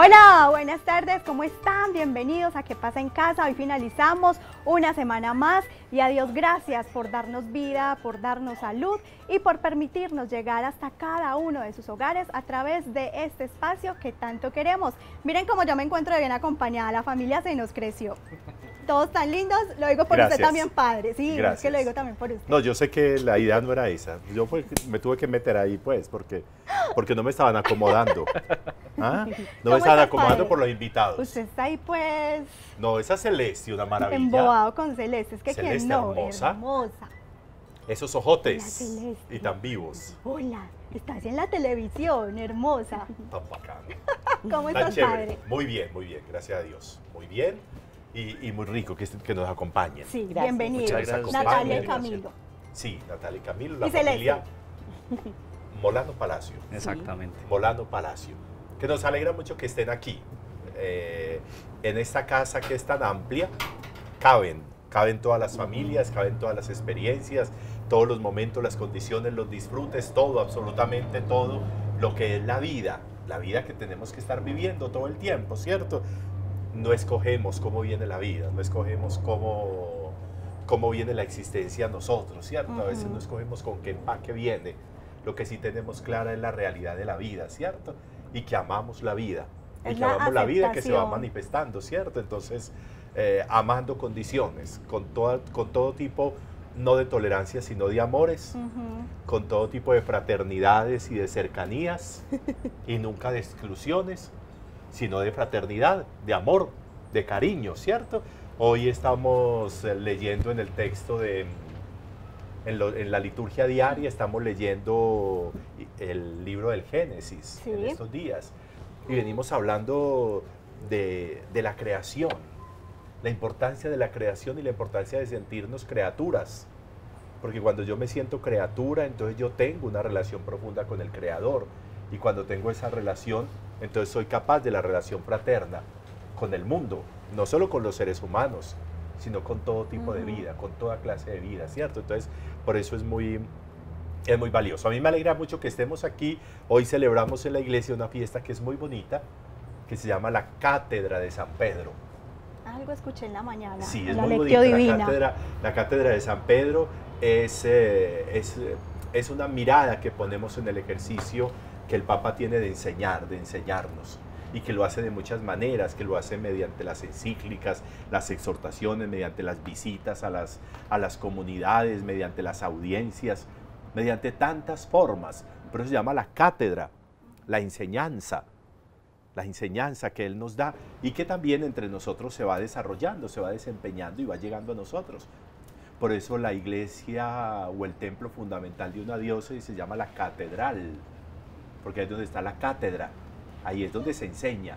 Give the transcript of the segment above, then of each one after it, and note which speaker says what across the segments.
Speaker 1: Hola, buenas tardes, ¿cómo están? Bienvenidos a ¿Qué pasa en casa? Hoy finalizamos una semana más y a Dios gracias por darnos vida, por darnos salud y por permitirnos llegar hasta cada uno de sus hogares a través de este espacio que tanto queremos. Miren cómo yo me encuentro bien acompañada, la familia se nos creció. Todos tan lindos, lo digo por usted también, padre. Sí,
Speaker 2: gracias.
Speaker 1: Es que lo digo también por usted.
Speaker 2: No, yo sé que la idea no era esa. Yo me tuve que meter ahí, pues, porque no me estaban acomodando. ¿Ah? No me estaban acomodando, padre, por los invitados.
Speaker 1: Usted está ahí, pues...
Speaker 2: No, esa Celeste, una maravilla.
Speaker 1: Embobado con Celeste, es que
Speaker 2: Celeste,
Speaker 1: quién no,
Speaker 2: hermosa. Esos ojotes y tan vivos.
Speaker 1: Hola, estás en la televisión, hermosa.
Speaker 2: Tan bacano.
Speaker 1: ¿Cómo estás, padre?
Speaker 2: Muy bien, gracias a Dios. Muy bien. Y muy rico que nos acompañen.
Speaker 1: Sí, bienvenidos.
Speaker 2: Muchas gracias.
Speaker 1: Natalia y Camilo.
Speaker 2: Sí, Natalia y Camilo, la
Speaker 1: y
Speaker 2: familia Molano Palacio.
Speaker 3: Exactamente.
Speaker 2: Molano Palacio. Que nos alegra mucho que estén aquí. En esta casa que es tan amplia, caben todas las familias, caben todas las experiencias, todos los momentos, las condiciones, los disfrutes, todo, absolutamente todo lo que es la vida que tenemos que estar viviendo todo el tiempo, ¿cierto? No escogemos cómo viene la vida, no escogemos cómo viene la existencia a nosotros, ¿cierto? A veces no escogemos con qué empaque viene. Lo que sí tenemos clara es la realidad de la vida, ¿cierto? Y que amamos la vida. Y que amamos la vida que se va manifestando, ¿cierto? Entonces, amando condiciones, con todo tipo, no de tolerancia, sino de amores, con todo tipo de fraternidades y de cercanías, y nunca de exclusiones, sino de fraternidad, de amor, de cariño, ¿cierto? Hoy estamos leyendo en el texto en la liturgia diaria, estamos leyendo el libro del Génesis en estos días. Y venimos hablando de la creación, la importancia de la creación y la importancia de sentirnos criaturas. Porque cuando yo me siento criatura, entonces yo tengo una relación profunda con el Creador. Y cuando tengo esa relación, entonces soy capaz de la relación fraterna con el mundo, no solo con los seres humanos, sino con todo tipo de vida, con toda clase de vida, ¿cierto? Entonces, por eso es muy valioso. A mí me alegra mucho que estemos aquí. Hoy celebramos en la iglesia una fiesta que es muy bonita, que se llama la Cátedra de San Pedro.
Speaker 1: Algo escuché en la mañana.
Speaker 2: Sí, es muy bonita. La Cátedra de San Pedro es una mirada que ponemos en el ejercicio que el Papa tiene de enseñarnos, y que lo hace de muchas maneras, que lo hace mediante las encíclicas, las exhortaciones, mediante las visitas a las comunidades, mediante las audiencias, mediante tantas formas. Por eso se llama la cátedra, la enseñanza que Él nos da y que también entre nosotros se va desarrollando, se va desempeñando y va llegando a nosotros. Por eso la iglesia o el templo fundamental de una diócesis se llama la catedral, porque ahí es donde está la cátedra, ahí es donde se enseña,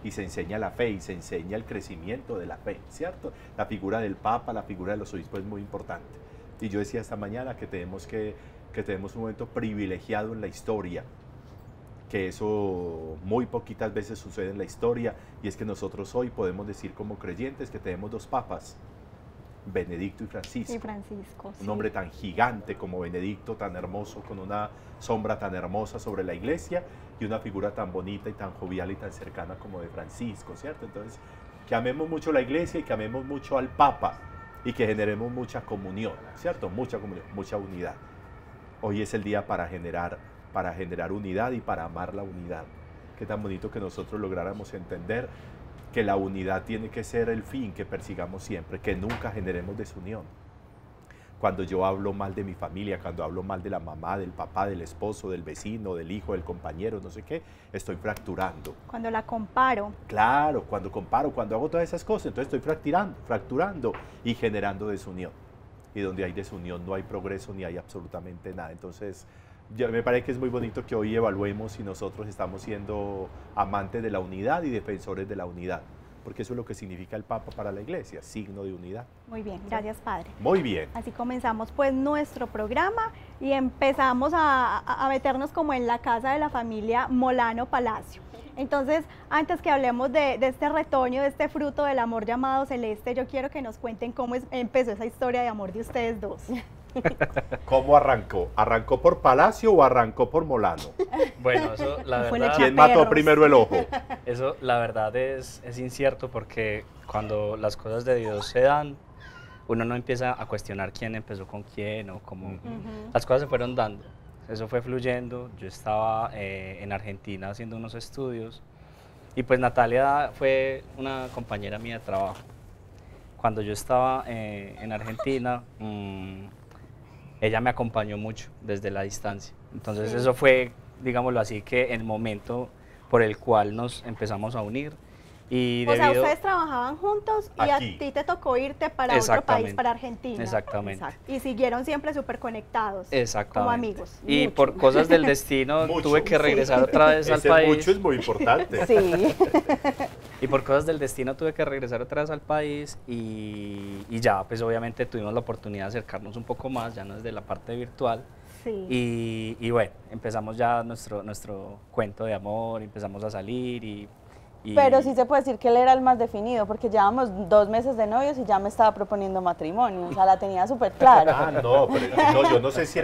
Speaker 2: y se enseña la fe, y se enseña el crecimiento de la fe, ¿cierto? La figura del Papa, la figura de los obispos es muy importante. Y yo decía esta mañana que tenemos un momento privilegiado en la historia, que eso muy poquitas veces sucede en la historia, y es que nosotros hoy podemos decir como creyentes que tenemos dos papas, Benedicto y Francisco. Un hombre tan gigante como Benedicto, tan hermoso, con una sombra tan hermosa sobre la iglesia, y una figura tan bonita y tan jovial y tan cercana como de Francisco, ¿cierto? Entonces, que amemos mucho la iglesia y que amemos mucho al Papa y que generemos mucha comunión, ¿cierto? Mucha comunión, mucha unidad. Hoy es el día para generar unidad y para amar la unidad. Qué tan bonito que nosotros lográramos entender que la unidad tiene que ser el fin que persigamos siempre, que nunca generemos desunión. Cuando yo hablo mal de mi familia, cuando hablo mal de la mamá, del papá, del esposo, del vecino, del hijo, del compañero, no sé qué, estoy fracturando.
Speaker 1: Cuando la comparo.
Speaker 2: Claro, cuando comparo, cuando hago todas esas cosas, entonces estoy fracturando y generando desunión. Y donde hay desunión no hay progreso ni hay absolutamente nada. Entonces, me parece que es muy bonito que hoy evaluemos si nosotros estamos siendo amantes de la unidad y defensores de la unidad, porque eso es lo que significa el Papa para la Iglesia, signo de unidad.
Speaker 1: Muy bien, gracias, padre.
Speaker 2: Muy bien.
Speaker 1: Así comenzamos pues nuestro programa y empezamos a meternos como en la casa de la familia Molano Palacio. Entonces, antes que hablemos de este retoño, de este fruto del amor llamado Celeste, yo quiero que nos cuenten cómo empezó esa historia de amor de ustedes dos.
Speaker 2: ¿Cómo arrancó? ¿Arrancó por Palacio o arrancó por Molano?
Speaker 3: Bueno, eso la verdad...
Speaker 2: ¿Quién mató primero el ojo?
Speaker 3: Eso la verdad es incierto porque cuando las cosas de Dios se dan, uno no empieza a cuestionar quién empezó con quién o cómo. Las cosas se fueron dando, eso fue fluyendo. Yo estaba en Argentina haciendo unos estudios y pues Natalia fue una compañera mía de trabajo. Cuando yo estaba en Argentina, ella me acompañó mucho desde la distancia. Entonces eso fue, digámoslo así, que el momento por el cual nos empezamos a unir. Y
Speaker 1: o sea, ustedes trabajaban juntos y
Speaker 2: aquí.
Speaker 1: a ti te tocó irte para otro país, para Argentina.
Speaker 3: Exactamente.
Speaker 1: Exacto. Y siguieron siempre súper conectados.
Speaker 3: Exactamente.
Speaker 1: Como amigos.
Speaker 3: Y por cosas del destino tuve que regresar otra vez al país.
Speaker 2: Mucho es muy importante.
Speaker 4: Sí.
Speaker 3: Y por cosas del destino tuve que regresar otra vez al país y ya, pues obviamente tuvimos la oportunidad de acercarnos un poco más, ya no desde la parte virtual.
Speaker 1: Sí.
Speaker 3: Y bueno, empezamos ya nuestro cuento de amor, empezamos a salir
Speaker 4: Pero sí se puede decir que él era el más definido, porque llevábamos 2 meses de novios y ya me estaba proponiendo matrimonio, o sea, la tenía súper clara.
Speaker 2: Ah, no, pero no, yo no sé si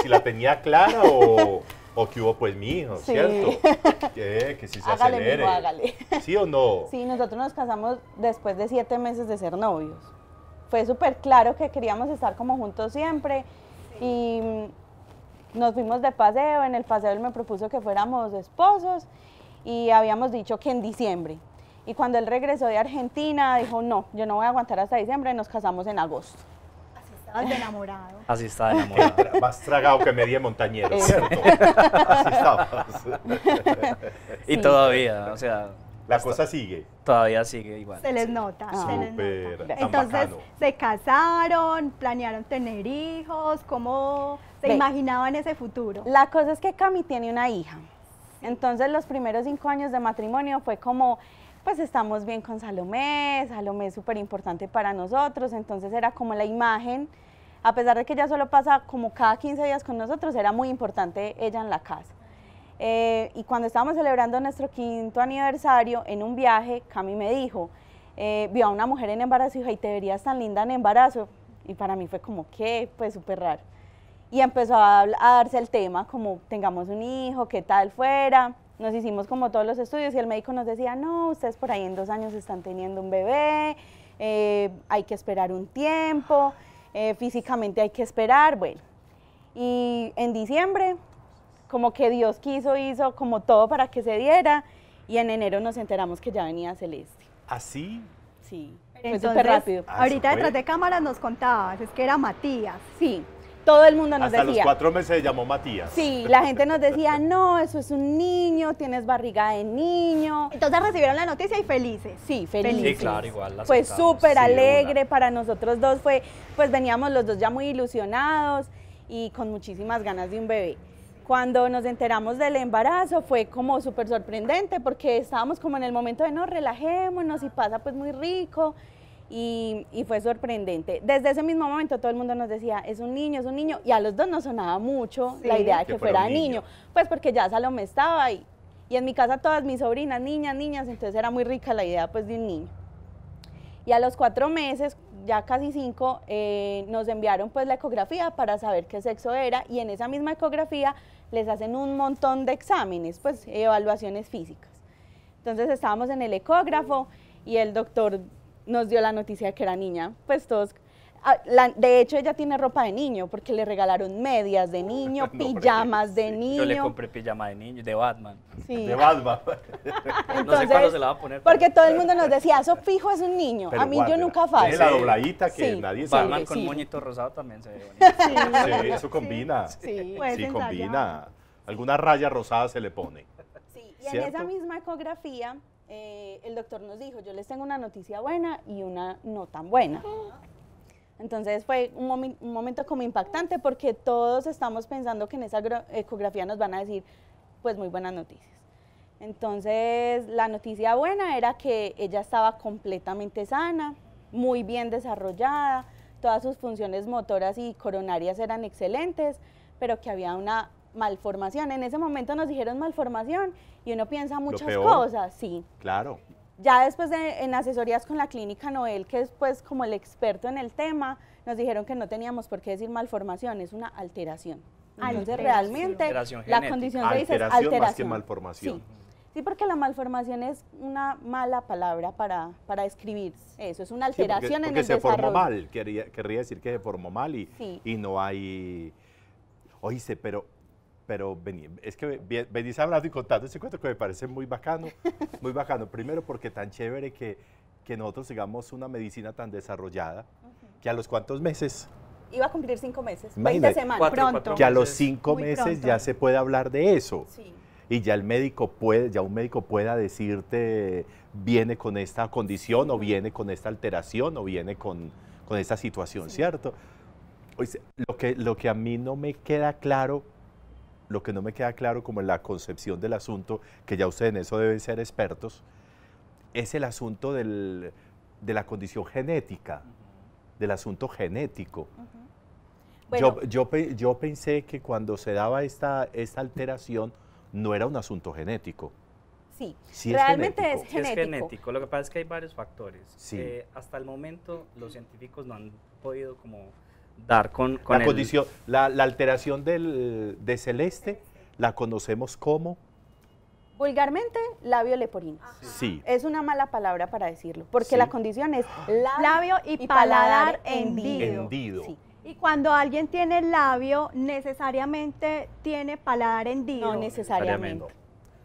Speaker 2: la tenía clara o que hubo pues mi hijo,
Speaker 4: Sí.
Speaker 2: ¿cierto? Que si se
Speaker 4: Hágale,
Speaker 2: acelere.
Speaker 4: mijo, hágale.
Speaker 2: ¿Sí o no?
Speaker 4: Sí, nosotros nos casamos después de 7 meses de ser novios. Fue súper claro que queríamos estar como juntos siempre y nos fuimos de paseo. En el paseo él me propuso que fuéramos esposos y habíamos dicho que en diciembre. Y cuando él regresó de Argentina dijo, no, yo no voy a aguantar hasta diciembre, y nos casamos en agosto.
Speaker 1: Así estabas de enamorado.
Speaker 3: así estaba enamorado.
Speaker 2: Más tragado que media montañero, ¿cierto? Así estabas.
Speaker 3: Y todavía, o sea...
Speaker 2: La cosa sigue.
Speaker 3: Todavía sigue igual.
Speaker 1: Se les nota, se les
Speaker 2: Súper,
Speaker 1: nota.
Speaker 2: tan
Speaker 1: Entonces,
Speaker 2: bacano.
Speaker 1: se casaron, planearon tener hijos, ¿cómo se imaginaban ese futuro?
Speaker 4: La cosa es que Cami tiene una hija. Entonces los primeros 5 años de matrimonio fue como, pues estamos bien con Salomé, Salomé es súper importante para nosotros, entonces era como la imagen, a pesar de que ella solo pasa como cada 15 días con nosotros, era muy importante ella en la casa. Y cuando estábamos celebrando nuestro 5º aniversario, en un viaje, Cami me dijo, vio a una mujer en embarazo y dijo, ay, te verías tan linda en embarazo. Y para mí fue como, ¿qué? Pues súper raro. Y empezó a darse el tema, como tengamos un hijo, qué tal fuera. Nos hicimos como todos los estudios y el médico nos decía, no, ustedes por ahí en 2 años están teniendo un bebé, hay que esperar un tiempo, físicamente hay que esperar, bueno. Y en diciembre, como que Dios quiso, hizo como todo para que se diera y en enero nos enteramos que ya venía Celeste.
Speaker 2: ¿Así?
Speaker 4: Sí, fue
Speaker 1: Entonces,
Speaker 4: súper rápido.
Speaker 1: ahorita detrás de cámaras nos contabas, es que era Matías.
Speaker 4: Sí, todo el mundo nos
Speaker 2: Hasta
Speaker 4: decía.
Speaker 2: los 4 meses se llamó Matías.
Speaker 4: Sí, la gente nos decía, no, eso es un niño, tienes barriga de niño.
Speaker 1: Entonces recibieron la noticia y felices.
Speaker 4: Sí, felices.
Speaker 3: Sí, claro, igual la
Speaker 4: Fue
Speaker 3: aceptamos.
Speaker 4: súper
Speaker 2: Sí,
Speaker 4: alegre para nosotros dos, pues veníamos los dos ya muy ilusionados y con muchísimas ganas de un bebé. Cuando nos enteramos del embarazo fue como súper sorprendente porque estábamos como en el momento de no, relajémonos y pasa pues muy rico y fue sorprendente. Desde ese mismo momento todo el mundo nos decía, es un niño y a los dos nos sonaba mucho la idea de que fuera niño, pues porque ya Salomé estaba ahí y en mi casa todas mis sobrinas, niñas, entonces era muy rica la idea pues de un niño. Y a los 4 meses, ya casi 5, nos enviaron pues la ecografía para saber qué sexo era y en esa misma ecografía les hacen un montón de exámenes, pues evaluaciones físicas. Entonces estábamos en el ecógrafo y el doctor nos dio la noticia de que era niña, pues todos... de hecho ella tiene ropa de niño porque le regalaron medias de niño,
Speaker 2: No,
Speaker 4: pijamas de niño.
Speaker 3: Yo le compré pijama de niño, de Batman.
Speaker 4: Sí.
Speaker 2: De Batman.
Speaker 3: No sé cuándo se la va a poner.
Speaker 4: Porque todo el mundo nos decía, eso fijo es un niño.
Speaker 2: Pero
Speaker 4: a mí
Speaker 2: guárdela.
Speaker 4: yo nunca fallo.
Speaker 2: Tiene la dobladita que
Speaker 4: Sí.
Speaker 2: nadie sabe.
Speaker 3: Batman con
Speaker 4: sí.
Speaker 3: moñito rosado también se ve bonito.
Speaker 2: Sí, eso combina.
Speaker 4: Sí.
Speaker 1: Puedes
Speaker 2: Sí,
Speaker 1: ensayar.
Speaker 2: combina. Alguna raya rosada se le pone.
Speaker 4: Sí, y en
Speaker 2: ¿Cierto?
Speaker 4: esa misma ecografía, el doctor nos dijo, yo les tengo una noticia buena y una no tan buena. Entonces fue un momento como impactante porque todos estamos pensando que en esa ecografía nos van a decir, pues muy buenas noticias. Entonces la noticia buena era que ella estaba completamente sana, muy bien desarrollada, todas sus funciones motoras y coronarias eran excelentes, pero que había una malformación. En ese momento nos dijeron malformación y uno piensa muchas
Speaker 2: peor.
Speaker 4: cosas, sí.
Speaker 2: Claro.
Speaker 4: Ya después en asesorías con la clínica Noel, que es pues como el experto en el tema, nos dijeron que no teníamos por qué decir malformación, es una alteración. Entonces realmente
Speaker 3: Alteración
Speaker 4: la
Speaker 3: genética.
Speaker 4: condición se dice es
Speaker 2: Alteración
Speaker 4: alteración.
Speaker 2: más que malformación.
Speaker 4: Sí. Sí, porque la malformación es una mala palabra para describir eso, es una
Speaker 2: Sí,
Speaker 4: alteración
Speaker 2: porque
Speaker 4: en el
Speaker 2: se
Speaker 4: desarrollo.
Speaker 2: formó mal, querría decir que se formó mal
Speaker 4: Sí.
Speaker 2: y no hay... Oíste, pero vení, es que venís hablando y contando ese cuento que me parece muy bacano, muy bacano. Primero porque tan chévere que nosotros sigamos una medicina tan desarrollada, que a los cuántos meses,
Speaker 4: Iba a cumplir 5 meses,
Speaker 2: Imagínate,
Speaker 4: 20 semanas.
Speaker 3: cuatro
Speaker 2: que a los
Speaker 3: meses.
Speaker 2: 5
Speaker 1: Muy
Speaker 2: meses
Speaker 1: pronto.
Speaker 2: ya se puede hablar de eso.
Speaker 4: Sí.
Speaker 2: Y ya un médico pueda decirte, viene con esta condición, o viene con esta alteración, o viene con esta situación, ¿cierto? Oíste, lo que a mí no me queda claro, como en la concepción del asunto, que ya ustedes en eso deben ser expertos, es el asunto de la condición genética, del asunto genético.
Speaker 4: Bueno.
Speaker 2: Yo pensé que cuando se daba esta alteración no era un asunto genético.
Speaker 4: Sí,
Speaker 2: Sí es
Speaker 4: realmente
Speaker 2: genético.
Speaker 4: es
Speaker 3: Sí, es
Speaker 4: genético.
Speaker 3: genético. Lo que pasa es que hay varios factores.
Speaker 2: Sí.
Speaker 3: Hasta el momento los científicos no han podido como dar con
Speaker 2: La
Speaker 3: el-
Speaker 2: condición, la alteración de Celeste la conocemos como,
Speaker 4: Vulgarmente, labio leporino.
Speaker 2: sí,
Speaker 4: Es una mala palabra para decirlo, porque
Speaker 2: Sí.
Speaker 4: la condición es
Speaker 1: Labio y paladar hendido.
Speaker 2: hendido.
Speaker 4: Sí.
Speaker 1: Y cuando alguien tiene labio, necesariamente tiene paladar hendido.
Speaker 4: No necesariamente.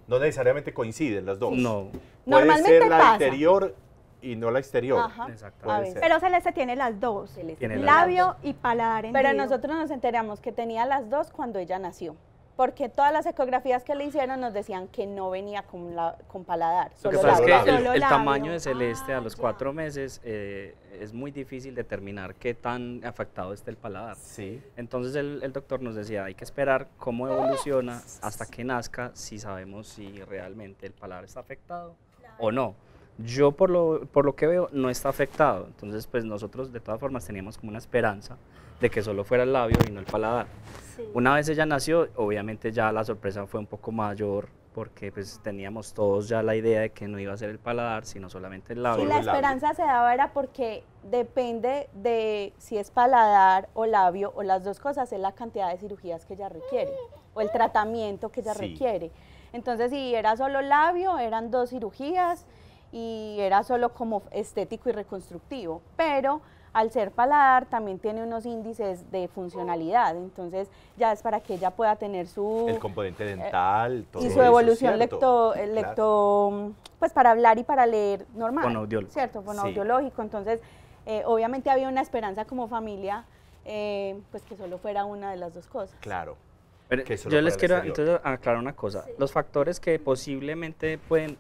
Speaker 2: No necesariamente coinciden las dos.
Speaker 3: No,
Speaker 2: Puede
Speaker 4: Normalmente
Speaker 2: ser la
Speaker 4: pasa.
Speaker 2: interior y no la exterior.
Speaker 4: Ajá.
Speaker 3: exactamente.
Speaker 2: Puede
Speaker 4: A veces.
Speaker 2: ser.
Speaker 1: Pero Celeste tiene las dos.
Speaker 4: Celeste
Speaker 3: Tiene
Speaker 4: tiene
Speaker 3: las
Speaker 4: las
Speaker 1: Labio
Speaker 4: dos.
Speaker 1: y paladar hendido.
Speaker 4: Pero nosotros nos enteramos que tenía las dos cuando ella nació, porque todas las ecografías que le hicieron nos decían que no venía con paladar,
Speaker 3: Lo
Speaker 4: solo
Speaker 3: que pasa es
Speaker 4: labio.
Speaker 3: que
Speaker 1: Solo
Speaker 3: el
Speaker 1: labio.
Speaker 3: tamaño de Celeste a los
Speaker 1: ya.
Speaker 3: 4 meses es muy difícil determinar qué tan afectado esté el paladar.
Speaker 2: Sí.
Speaker 3: Entonces el doctor nos decía, hay que esperar cómo evoluciona hasta que nazca, si sabemos si realmente el paladar está afectado o no. Yo por lo que veo no está afectado, entonces pues nosotros de todas formas teníamos como una esperanza de que solo fuera el labio y no el paladar.
Speaker 1: Sí.
Speaker 3: Una vez ella nació, obviamente ya la sorpresa fue un poco mayor porque pues teníamos todos ya la idea de que no iba a ser el paladar, sino solamente el labio.
Speaker 4: Y
Speaker 2: Solo
Speaker 4: la
Speaker 2: el labio.
Speaker 4: esperanza se daba era porque depende de si es paladar o labio o las dos cosas, es la cantidad de cirugías que ella requiere o el tratamiento que ella
Speaker 2: Sí.
Speaker 4: requiere. Entonces, si era solo labio, eran 2 cirugías y era solo como estético y reconstructivo, pero al ser paladar también tiene unos índices de funcionalidad, entonces ya es para que ella pueda tener su...
Speaker 2: El componente dental, todo
Speaker 4: y su
Speaker 2: eso,
Speaker 4: evolución
Speaker 2: ¿cierto? Claro.
Speaker 4: pues para hablar y para leer normal,
Speaker 3: Fonoaudiólogo.
Speaker 4: ¿cierto?
Speaker 2: Sí.
Speaker 4: Fonoaudiológico. Entonces, obviamente había una esperanza como familia, pues que solo fuera una de las dos cosas.
Speaker 2: Claro.
Speaker 3: Pero
Speaker 2: que solo
Speaker 3: yo
Speaker 2: para
Speaker 3: les
Speaker 2: el
Speaker 3: quiero
Speaker 2: exterior.
Speaker 3: entonces aclarar una cosa. Los factores que posiblemente pueden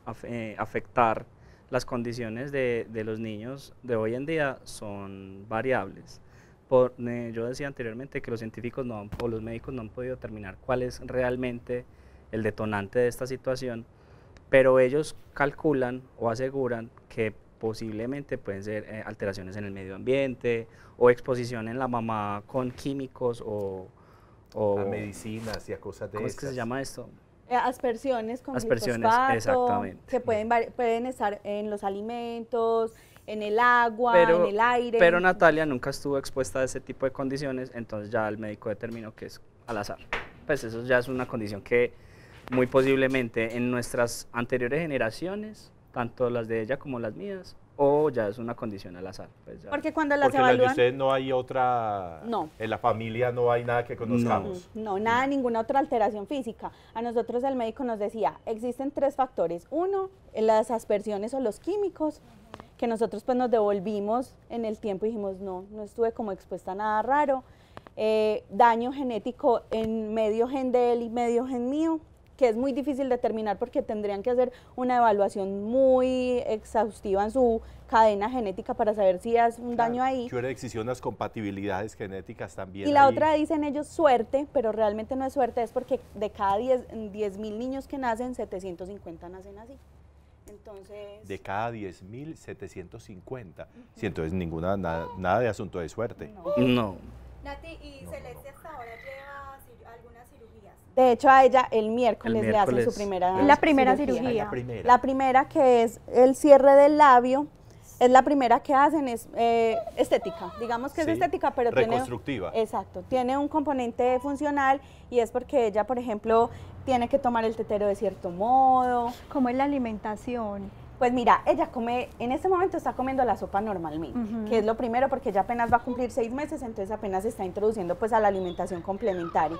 Speaker 3: afectar las condiciones de los niños de hoy en día son variables. Yo decía anteriormente que los científicos o los médicos no han podido determinar cuál es realmente el detonante de esta situación, pero ellos calculan o aseguran que posiblemente pueden ser alteraciones en el medio ambiente o exposición en la mamá con químicos o
Speaker 2: A medicinas y a cosas de
Speaker 3: ¿cómo
Speaker 2: esas.
Speaker 3: es que se llama esto?
Speaker 4: Aspersiones con
Speaker 3: Aspersiones,
Speaker 4: glifosato,
Speaker 3: exactamente.
Speaker 4: que pueden estar en los alimentos, en el agua,
Speaker 3: Pero-
Speaker 4: en el aire.
Speaker 3: Pero Natalia nunca estuvo expuesta a ese tipo de condiciones, entonces ya el médico determinó que es al azar. Pues eso ya es una condición que muy posiblemente en nuestras anteriores generaciones, tanto las de ella como las mías, o ya es una condición al azar. Pues ya.
Speaker 4: Porque cuando las
Speaker 2: Porque la de
Speaker 4: evalúan...
Speaker 2: ustedes no hay otra,
Speaker 4: No.
Speaker 2: en la familia no hay nada que conozcamos.
Speaker 4: No, nada, ninguna otra alteración física. A nosotros el médico nos decía, existen 3 factores. Uno, las aspersiones o los químicos, que nosotros pues nos devolvimos en el tiempo y dijimos, no estuve como expuesta a nada raro. Daño genético en medio gen de él y medio gen mío, que es muy difícil determinar porque tendrían que hacer una evaluación muy exhaustiva en su cadena genética para saber si es un daño ahí.
Speaker 2: Que existió unas compatibilidades genéticas también.
Speaker 4: Y la
Speaker 2: ahí.
Speaker 4: otra dicen ellos suerte, pero realmente no es suerte, es porque de cada 10.000 niños que nacen, 750 nacen así. Entonces,
Speaker 2: De cada 10.000, 750. Sí, entonces nada de asunto de suerte.
Speaker 4: no.
Speaker 3: No,
Speaker 1: Nati, ¿y Celeste hasta ahora lleva algunas cirugías?
Speaker 4: De hecho, a ella el miércoles le hacen su primera
Speaker 1: La primera cirugía.
Speaker 4: La primera, que es el cierre del labio, es la primera que hacen, es estética, digamos que es estética, pero
Speaker 2: reconstructiva.
Speaker 4: Exacto, tiene un componente funcional y es porque ella, por ejemplo, tiene que tomar el tetero de cierto modo.
Speaker 1: ¿Cómo es la alimentación?
Speaker 4: Pues mira, ella come, en este momento está comiendo la sopa normalmente, que es lo primero porque ella apenas va a cumplir 6 meses, entonces apenas se está introduciendo pues a la alimentación complementaria.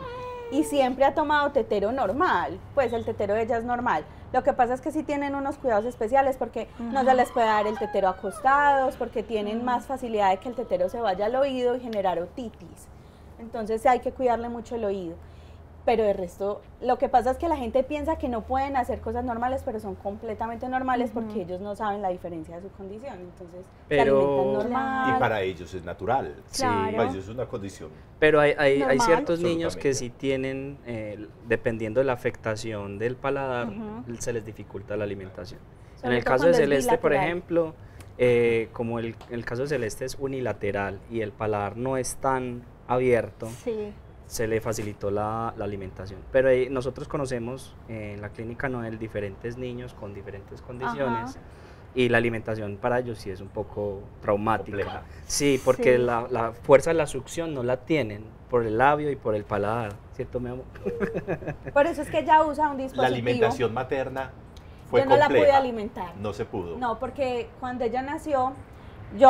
Speaker 4: Y siempre ha tomado tetero normal, pues el tetero de ella es normal. Lo que pasa es que sí tienen unos cuidados especiales porque no se les puede dar el tetero acostados, porque tienen más facilidad de que el tetero se vaya al oído y generar otitis. Entonces hay que cuidarle mucho el oído. Pero de resto, lo que pasa es que la gente piensa que no pueden hacer cosas normales, pero son completamente normales porque ellos no saben la diferencia de su condición, entonces se alimentan normal.
Speaker 2: Y para ellos es natural,
Speaker 1: Claro.
Speaker 2: para ellos es una condición.
Speaker 3: Pero hay ciertos
Speaker 2: Absolutamente.
Speaker 3: niños que sí tienen, dependiendo de la afectación del paladar, se les dificulta la alimentación. En
Speaker 4: Sobre
Speaker 3: el
Speaker 4: todo
Speaker 3: caso de
Speaker 4: cuando es
Speaker 3: Celeste, por
Speaker 4: bilateral.
Speaker 3: ejemplo, como el caso de Celeste es unilateral y el paladar no es tan abierto,
Speaker 1: Sí.
Speaker 3: se le facilitó la alimentación. Pero nosotros conocemos en la clínica Noel diferentes niños con diferentes condiciones y la alimentación para ellos sí es un poco traumática.
Speaker 2: Compleja.
Speaker 3: Sí, porque
Speaker 1: Sí.
Speaker 3: la fuerza de la succión no la tienen por el labio y por el paladar, ¿cierto, mi amor?
Speaker 4: Por eso es que ella usa un dispositivo.
Speaker 2: La alimentación materna fue
Speaker 4: Yo no la
Speaker 2: compleja.
Speaker 4: pude alimentar.
Speaker 2: No se pudo.
Speaker 4: No, porque cuando ella nació,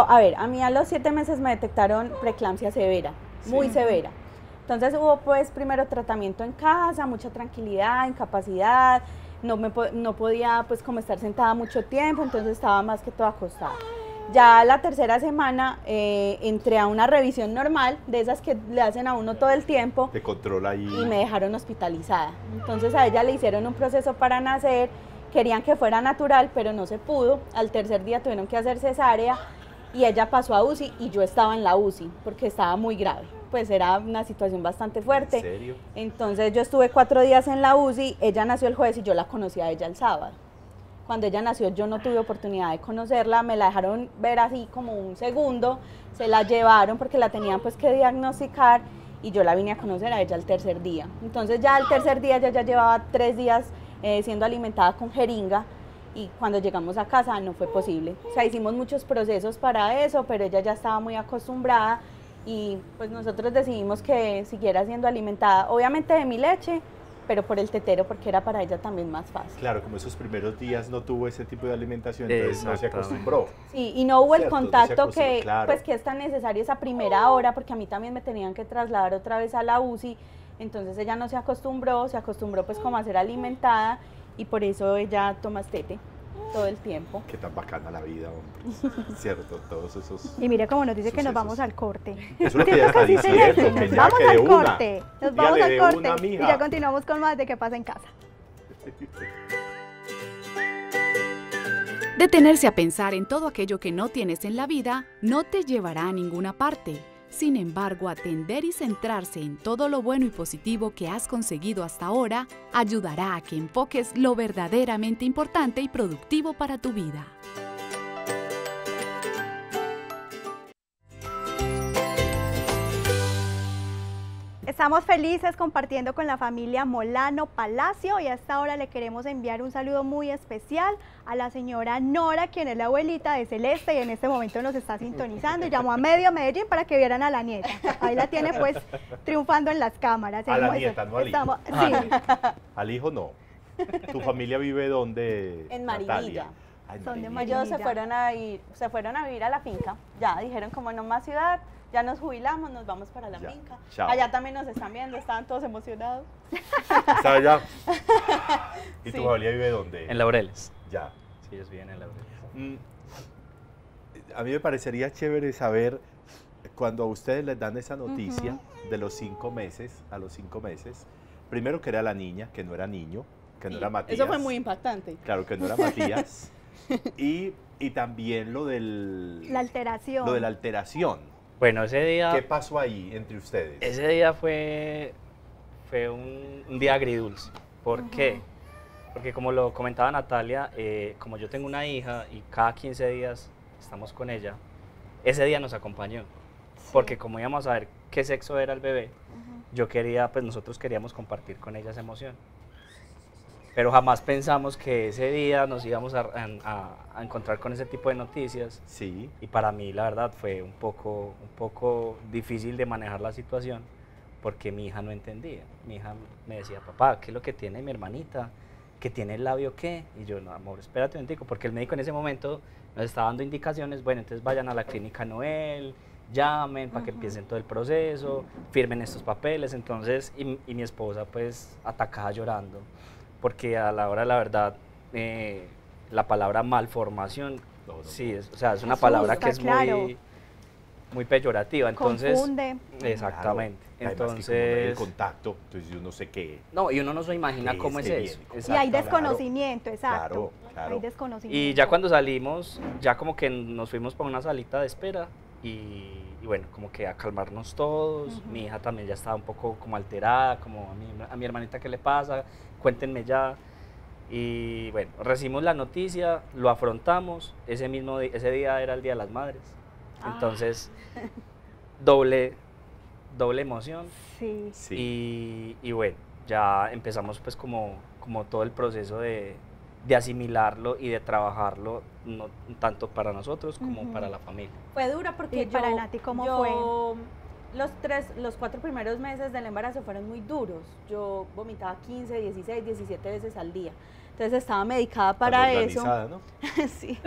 Speaker 4: a mí a los 7 meses me detectaron preeclampsia severa, muy severa. Entonces hubo pues primero tratamiento en casa, mucha tranquilidad, incapacidad, no podía pues como estar sentada mucho tiempo, entonces estaba más que todo acostada. Ya la tercera semana entré a una revisión normal, de esas que le hacen a uno todo el tiempo,
Speaker 2: Te controla ahí.
Speaker 4: y me dejaron hospitalizada. Entonces a ella le hicieron un proceso para nacer, querían que fuera natural, pero no se pudo. Al tercer día tuvieron que hacer cesárea y ella pasó a UCI y yo estaba en la UCI porque estaba muy grave. Pues era una situación bastante fuerte.
Speaker 2: ¿En serio?
Speaker 4: Entonces yo estuve 4 días en la UCI, ella nació el jueves y yo la conocí a ella el sábado. Cuando ella nació yo no tuve oportunidad de conocerla, me la dejaron ver así como un segundo, se la llevaron porque la tenían pues que diagnosticar y yo la vine a conocer a ella el tercer día. Entonces ya el tercer día ella ya llevaba 3 días siendo alimentada con jeringa y cuando llegamos a casa no fue posible. O sea, hicimos muchos procesos para eso, pero ella ya estaba muy acostumbrada y pues nosotros decidimos que siguiera siendo alimentada, obviamente de mi leche, pero por el tetero porque era para ella también más fácil.
Speaker 2: Claro, como esos primeros días no tuvo ese tipo de alimentación, entonces no se
Speaker 3: Exactamente.
Speaker 2: acostumbró.
Speaker 4: Sí, y no hubo el
Speaker 2: Cierto, no se
Speaker 4: contacto
Speaker 2: acostumbró,
Speaker 4: que,
Speaker 2: claro.
Speaker 4: pues, que es tan necesario esa primera hora, porque a mí también me tenían que trasladar otra vez a la UCI, entonces ella no se acostumbró pues como a ser alimentada y por eso ella toma tete todo el tiempo.
Speaker 2: Qué tan bacana la vida, hombre. Cierto, todos esos.
Speaker 1: Y mire cómo nos dice que nos
Speaker 2: sucesos.
Speaker 1: vamos al corte.
Speaker 2: Eso es lo que ella está
Speaker 1: Casi se
Speaker 2: diciendo,
Speaker 1: le-
Speaker 2: que
Speaker 1: nos
Speaker 2: ya
Speaker 1: vamos
Speaker 2: que de
Speaker 1: al
Speaker 2: una.
Speaker 1: corte. Nos vamos
Speaker 2: Dígale
Speaker 1: al
Speaker 2: de
Speaker 1: corte
Speaker 2: una,
Speaker 1: y
Speaker 2: mija.
Speaker 1: ya continuamos con más de qué pasa en casa.
Speaker 5: Detenerse a pensar en todo aquello que no tienes en la vida no te llevará a ninguna parte. Sin embargo, atender y centrarse en todo lo bueno y positivo que has conseguido hasta ahora ayudará a que enfoques lo verdaderamente importante y productivo para tu vida.
Speaker 1: Estamos felices compartiendo con la familia Molano Palacio y a esta hora le queremos enviar un saludo muy especial a la señora Nora, quien es la abuelita de Celeste y en este momento nos está sintonizando y llamó a medio Medellín para que vieran a la nieta. Ahí la tiene pues triunfando en las cámaras.
Speaker 2: A la
Speaker 1: Hemos-
Speaker 2: nieta, no al hijo.
Speaker 1: estamos- sí,
Speaker 2: Al hijo no. ¿Tu familia vive dónde?
Speaker 4: En
Speaker 2: Natalia?
Speaker 4: Marinilla.
Speaker 2: Ah, en
Speaker 1: Son de
Speaker 2: Marinilla.
Speaker 4: Ellos se fueron a vivir a la finca, ya dijeron como no más ciudad, ya nos jubilamos, nos vamos para la
Speaker 2: Ya,
Speaker 4: finca.
Speaker 2: chao.
Speaker 4: Allá también nos están viendo, estaban todos emocionados.
Speaker 2: ¿Está allá? ¿Y tu
Speaker 4: Sí.
Speaker 2: familia vive dónde?
Speaker 3: En Laureles.
Speaker 2: Ya.
Speaker 3: Sí, ellos viven en Laureles.
Speaker 2: A mí me parecería chévere saber cuando a ustedes les dan esa noticia de los 5 meses, a los 5 meses, primero que era la niña, que no era niño, que no era Matías.
Speaker 4: Eso fue muy impactante.
Speaker 2: Claro, que no era Matías. y también lo
Speaker 1: la alteración.
Speaker 2: de la alteración.
Speaker 3: Bueno, ese día...
Speaker 2: ¿Qué pasó ahí entre ustedes?
Speaker 3: Ese día fue un día agridulce. ¿Por qué? Porque como lo comentaba Natalia, como yo tengo una hija y cada 15 días estamos con ella, ese día nos acompañó. Porque como íbamos a ver qué sexo era el bebé, yo quería, pues nosotros queríamos compartir con ella esa emoción. Pero jamás pensamos que ese día nos íbamos a encontrar con ese tipo de noticias.
Speaker 2: Sí.
Speaker 3: Y para mí, la verdad, fue un poco difícil de manejar la situación, porque mi hija no entendía. Mi hija me decía, papá, ¿qué es lo que tiene mi hermanita? ¿Que tiene el labio qué? Y yo, no, amor, espérate un momentico, porque el médico en ese momento nos estaba dando indicaciones, bueno, entonces vayan a la clínica Noel, llamen para que empiecen todo el proceso, firmen estos papeles. Entonces, y mi esposa pues atacada llorando, porque a la hora de la verdad, la palabra malformación, sí, o sea, es una palabra que es muy peyorativa, entonces
Speaker 1: confunde.
Speaker 3: Exactamente.
Speaker 2: Claro.
Speaker 3: Entonces,
Speaker 2: Además, que como no hay el contacto, entonces yo no sé qué.
Speaker 3: No, y uno no se imagina cómo es eso.
Speaker 1: Y hay desconocimiento, exacto.
Speaker 2: Claro.
Speaker 1: Hay desconocimiento.
Speaker 3: Y ya cuando salimos, ya como que nos fuimos para una salita de espera y bueno, como que a calmarnos todos. Mi hija también ya estaba un poco como alterada, como a mi hermanita, ¿qué le pasa? Cuéntenme ya. Y bueno, recibimos la noticia, lo afrontamos. Ese día era el Día de las Madres. Entonces, doble emoción.
Speaker 1: Sí.
Speaker 3: Y bueno, ya empezamos pues como todo el proceso de asimilarlo y de trabajarlo, no tanto para nosotros como para la familia.
Speaker 4: Fue dura porque
Speaker 1: ¿Y para Nati cómo fue?
Speaker 4: Los 4 primeros meses del embarazo fueron muy duros. Yo vomitaba 15, 16, 17 veces al día. Entonces estaba medicada para eso.
Speaker 2: ¿No?
Speaker 4: Sí.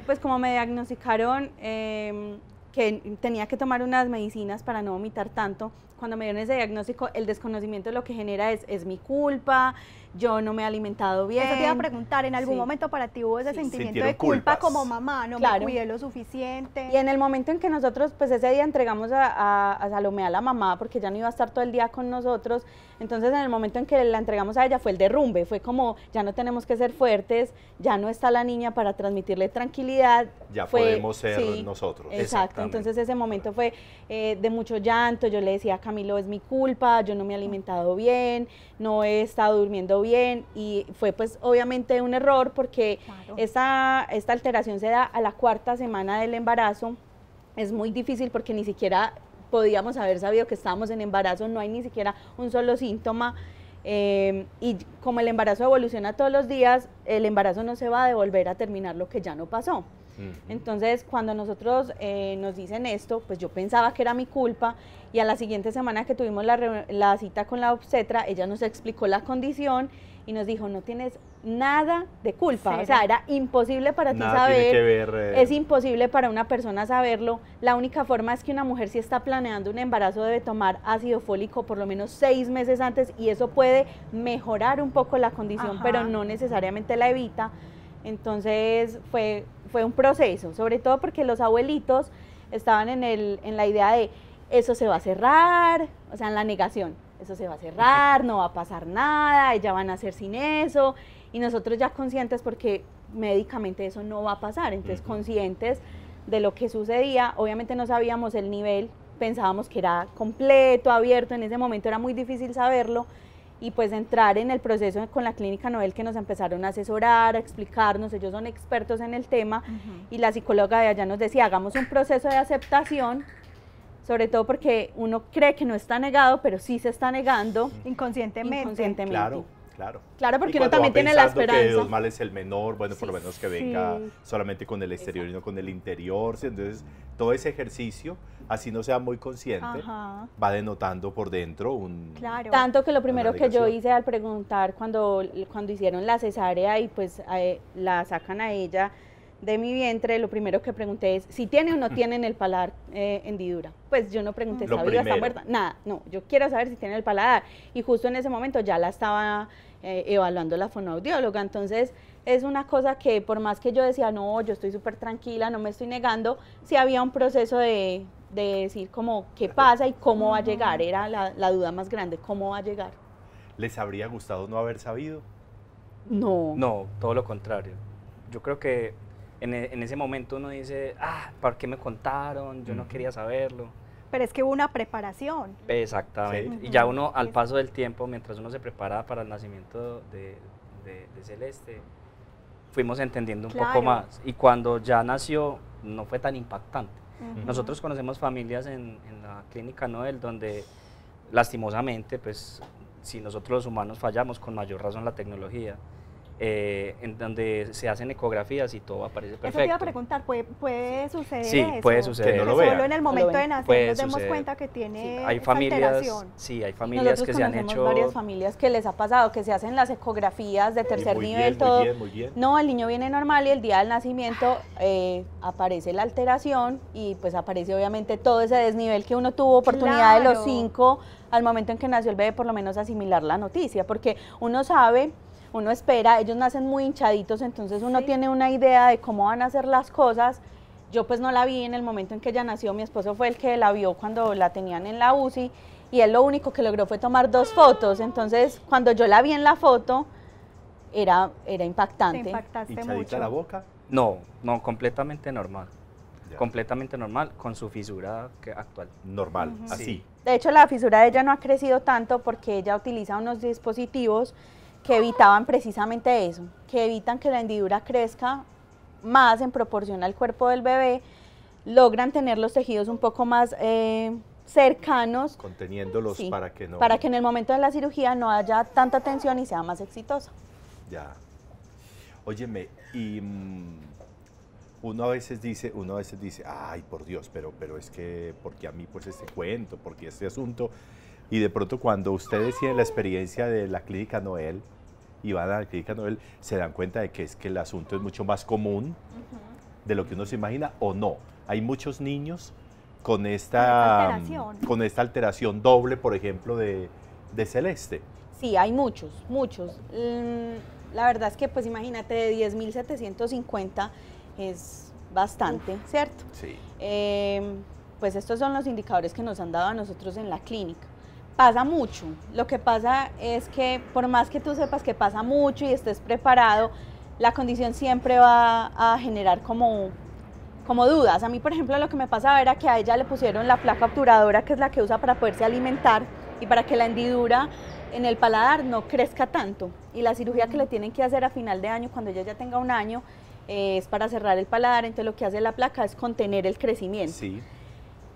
Speaker 4: Pues como me diagnosticaron que tenía que tomar unas medicinas para no vomitar tanto, cuando me dieron ese diagnóstico, el desconocimiento lo que genera es mi culpa, yo no me he alimentado bien.
Speaker 1: Eso te iba a preguntar, ¿en algún momento para ti hubo ese sentimiento de culpa como mamá? No me cuidé lo suficiente.
Speaker 4: Y en el momento en que nosotros, pues ese día entregamos a Salomé a la mamá, porque ya no iba a estar todo el día con nosotros, entonces en el momento en que la entregamos a ella fue el derrumbe, fue como, ya no tenemos que ser fuertes, ya no está la niña para transmitirle tranquilidad.
Speaker 2: Ya podemos ser nosotros.
Speaker 4: Exacto, entonces ese momento fue de mucho llanto, yo le decía a Camilo, es mi culpa, yo no me he alimentado bien, no he estado durmiendo bien, y fue pues obviamente un error porque esta alteración se da a la 4ª semana del embarazo. Es muy difícil porque ni siquiera podíamos haber sabido que estábamos en embarazo, no hay ni siquiera un solo síntoma, y como el embarazo evoluciona todos los días, el embarazo no se va a devolver a terminar lo que ya no pasó. Entonces, cuando nosotros nos dicen esto, pues yo pensaba que era mi culpa, y a la siguiente semana que tuvimos la cita con la obstetra, ella nos explicó la condición y nos dijo, no tienes nada de culpa. O sea, era imposible para ti saber, es imposible para una persona saberlo. La única forma es que una mujer, si está planeando un embarazo, debe tomar ácido fólico por lo menos 6 meses antes, y eso puede mejorar un poco la condición, pero no necesariamente la evita. Entonces fue un proceso, sobre todo porque los abuelitos estaban en la idea de eso se va a cerrar, o sea, en la negación, eso se va a cerrar, no va a pasar nada, ya van a hacer sin eso, y nosotros ya conscientes porque médicamente eso no va a pasar, entonces conscientes de lo que sucedía, obviamente no sabíamos el nivel, pensábamos que era completo, abierto, en ese momento era muy difícil saberlo, y pues entrar en el proceso con la Clínica Noel, que nos empezaron a asesorar, a explicarnos, ellos son expertos en el tema, y la psicóloga de allá nos decía, hagamos un proceso de aceptación, sobre todo porque uno cree que no está negado, pero sí se está negando.
Speaker 1: Inconscientemente.
Speaker 2: Claro,
Speaker 4: porque uno también tiene la esperanza.
Speaker 2: Que 2 males el menor, bueno, por lo menos que venga solamente con el exterior y no con el interior. Entonces, todo ese ejercicio, así no sea muy consciente, va denotando por dentro un...
Speaker 4: Tanto que lo primero que yo hice al preguntar cuando hicieron la cesárea y pues la sacan a ella de mi vientre, lo primero que pregunté es si tiene o no tiene en el paladar hendidura. Pues yo no pregunté, ¿está viva, está muerta? Nada, no, yo quiero saber si tiene el paladar. Y justo en ese momento ya la estaba evaluando la fonoaudióloga. Entonces es una cosa que por más que yo decía, no, yo estoy súper tranquila, no me estoy negando, sí había un proceso de decir como qué pasa y cómo va a llegar. Era la duda más grande, cómo va a llegar.
Speaker 2: ¿Les habría gustado no haber sabido?
Speaker 3: No, todo lo contrario. Yo creo que en ese momento uno dice, ¿por qué me contaron? Yo no quería saberlo.
Speaker 1: Pero es que hubo una preparación.
Speaker 3: Exactamente. Y ya uno, al paso del tiempo, mientras uno se prepara para el nacimiento de Celeste, fuimos entendiendo un poco más. Y cuando ya nació, no fue tan impactante. Nosotros conocemos familias en la clínica Noel donde lastimosamente, pues si nosotros los humanos fallamos, con mayor razón la tecnología, en donde se hacen ecografías y todo aparece perfecto.
Speaker 1: Eso te iba a preguntar, ¿puede suceder
Speaker 3: sí,
Speaker 1: eso?
Speaker 3: puede suceder.
Speaker 2: Que no lo
Speaker 1: Solo
Speaker 2: vean.
Speaker 1: en el momento de nacer
Speaker 3: Puede
Speaker 1: nos demos
Speaker 3: suceder.
Speaker 1: cuenta que tiene
Speaker 3: hay
Speaker 1: esa
Speaker 3: familias,
Speaker 1: alteración.
Speaker 3: sí, hay familias que se han hecho
Speaker 4: varias familias que les ha pasado, que se hacen las ecografías de tercer
Speaker 2: muy
Speaker 4: nivel,
Speaker 2: bien,
Speaker 4: todo.
Speaker 2: muy bien.
Speaker 4: No, el niño viene normal y el día del nacimiento aparece la alteración y pues aparece obviamente todo ese desnivel que uno tuvo oportunidad de los
Speaker 1: Claro.
Speaker 4: 5 al momento en que nació el bebé, por lo menos asimilar la noticia, porque uno sabe, uno espera, ellos nacen muy hinchaditos, entonces uno
Speaker 1: Sí.
Speaker 4: tiene una idea de cómo van a ser las cosas. Yo pues no la vi en el momento en que ella nació, mi esposo fue el que la vio cuando la tenían en la UCI y él lo único que logró fue tomar 2 fotos, entonces cuando yo la vi en la foto era
Speaker 1: Te
Speaker 4: impactante.
Speaker 1: impactaste
Speaker 2: ¿Hinchadita
Speaker 1: mucho.
Speaker 2: la boca?
Speaker 3: No, completamente normal.
Speaker 2: Ya.
Speaker 3: Completamente normal con su fisura actual.
Speaker 2: Normal, así.
Speaker 3: Sí.
Speaker 4: De hecho, la fisura de ella no ha crecido tanto porque ella utiliza unos dispositivos que evitaban precisamente eso, que evitan que la hendidura crezca más en proporción al cuerpo del bebé, logran tener los tejidos un poco más cercanos,
Speaker 2: Conteniéndolos
Speaker 4: sí,
Speaker 2: para que no...
Speaker 4: para que en el momento de la cirugía no haya tanta tensión y sea más exitosa.
Speaker 2: Ya. Óyeme, y uno a veces dice, ay, por Dios, pero es que, porque a mí pues este cuento, porque este asunto, y de pronto cuando ustedes tienen la experiencia de la clínica Noel, y van a la clínica Noel, se dan cuenta de que es que el asunto es mucho más común de lo que uno se imagina, o no. Hay muchos niños con esta alteración doble, por ejemplo, de Celeste.
Speaker 4: Sí, hay muchos, muchos. La verdad es que, pues imagínate, de 10.750 es bastante, ¿cierto?
Speaker 2: Sí.
Speaker 4: Pues estos son los indicadores que nos han dado a nosotros en la clínica. Pasa mucho. Lo que pasa es que por más que tú sepas que pasa mucho y estés preparado, la condición siempre va a generar como dudas. A mí, por ejemplo, lo que me pasaba era que a ella le pusieron la placa obturadora, que es la que usa para poderse alimentar y para que la hendidura en el paladar no crezca tanto. Y la cirugía que le tienen que hacer a final de año, cuando ella ya tenga 1 año, es para cerrar el paladar. Entonces lo que hace la placa es contener el crecimiento.
Speaker 2: Sí.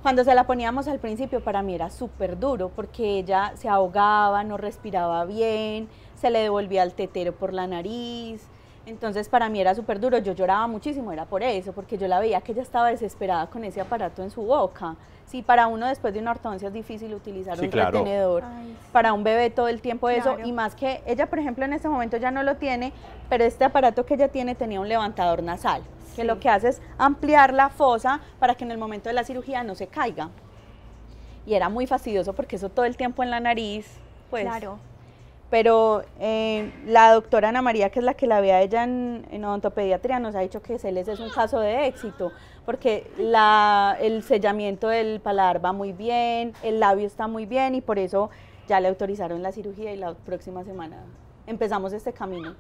Speaker 4: Cuando se la poníamos al principio, para mí era súper duro porque ella se ahogaba, no respiraba bien, se le devolvía el tetero por la nariz. Entonces para mí era súper duro, yo lloraba muchísimo, era por eso, porque yo la veía que ella estaba desesperada con ese aparato en su boca. Sí, para uno después de una ortodoncia es difícil utilizar
Speaker 2: Sí,
Speaker 4: un
Speaker 2: claro.
Speaker 4: retenedor.
Speaker 1: Ay, sí.
Speaker 4: Para un bebé todo el tiempo eso,
Speaker 1: Claro.
Speaker 4: y más que ella, por ejemplo, en este momento ya no lo tiene, pero este aparato que ella tiene tenía un levantador nasal, que
Speaker 1: Sí.
Speaker 4: lo que hace es ampliar la fosa para que en el momento de la cirugía no se caiga. Y era muy fastidioso porque eso todo el tiempo en la nariz, pues...
Speaker 1: Claro.
Speaker 4: Pero la doctora Ana María, que es la que la ve a ella en odontopediatría, nos ha dicho que Celes es un caso de éxito, porque el sellamiento del paladar va muy bien, el labio está muy bien y por eso ya le autorizaron la cirugía y la próxima semana empezamos este camino.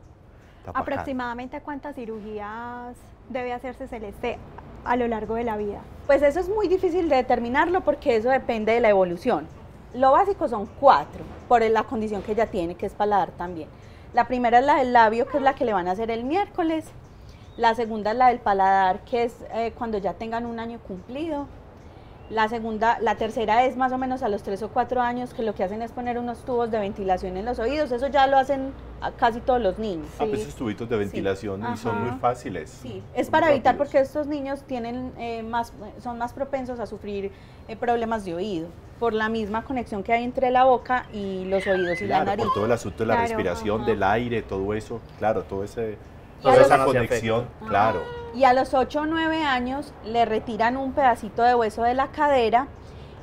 Speaker 2: Está bacán.
Speaker 1: ¿Aproximadamente cuántas cirugías debe hacerse Celeste a lo largo de la vida?
Speaker 4: Pues eso es muy difícil de determinarlo porque eso depende de la evolución. Lo básico son 4, por la condición que ella tiene, que es paladar también. La primera es la del labio, que es la que le van a hacer el miércoles. La segunda es la del paladar, que es cuando ya tengan 1 año cumplido. La tercera es más o menos a los 3 o 4 años, que lo que hacen es poner unos tubos de ventilación en los oídos. Eso ya lo hacen casi todos los niños.
Speaker 2: Ah, pues esos tubitos de ventilación y son
Speaker 4: Ajá.
Speaker 2: muy fáciles.
Speaker 4: Sí, es
Speaker 2: Son
Speaker 4: para
Speaker 2: muy
Speaker 4: evitar
Speaker 2: rápidos.
Speaker 4: porque estos niños tienen son más propensos a sufrir problemas de oído por la misma conexión que hay entre la boca y los oídos y
Speaker 2: Claro,
Speaker 4: la nariz.
Speaker 2: por todo el asunto de la
Speaker 1: Claro,
Speaker 2: respiración,
Speaker 4: ajá.
Speaker 2: del aire, todo eso, claro, toda
Speaker 3: Todo
Speaker 2: esa
Speaker 3: eso nos
Speaker 2: conexión,
Speaker 3: afecta.
Speaker 2: claro.
Speaker 4: Y a los 8 o 9 años le retiran un pedacito de hueso de la cadera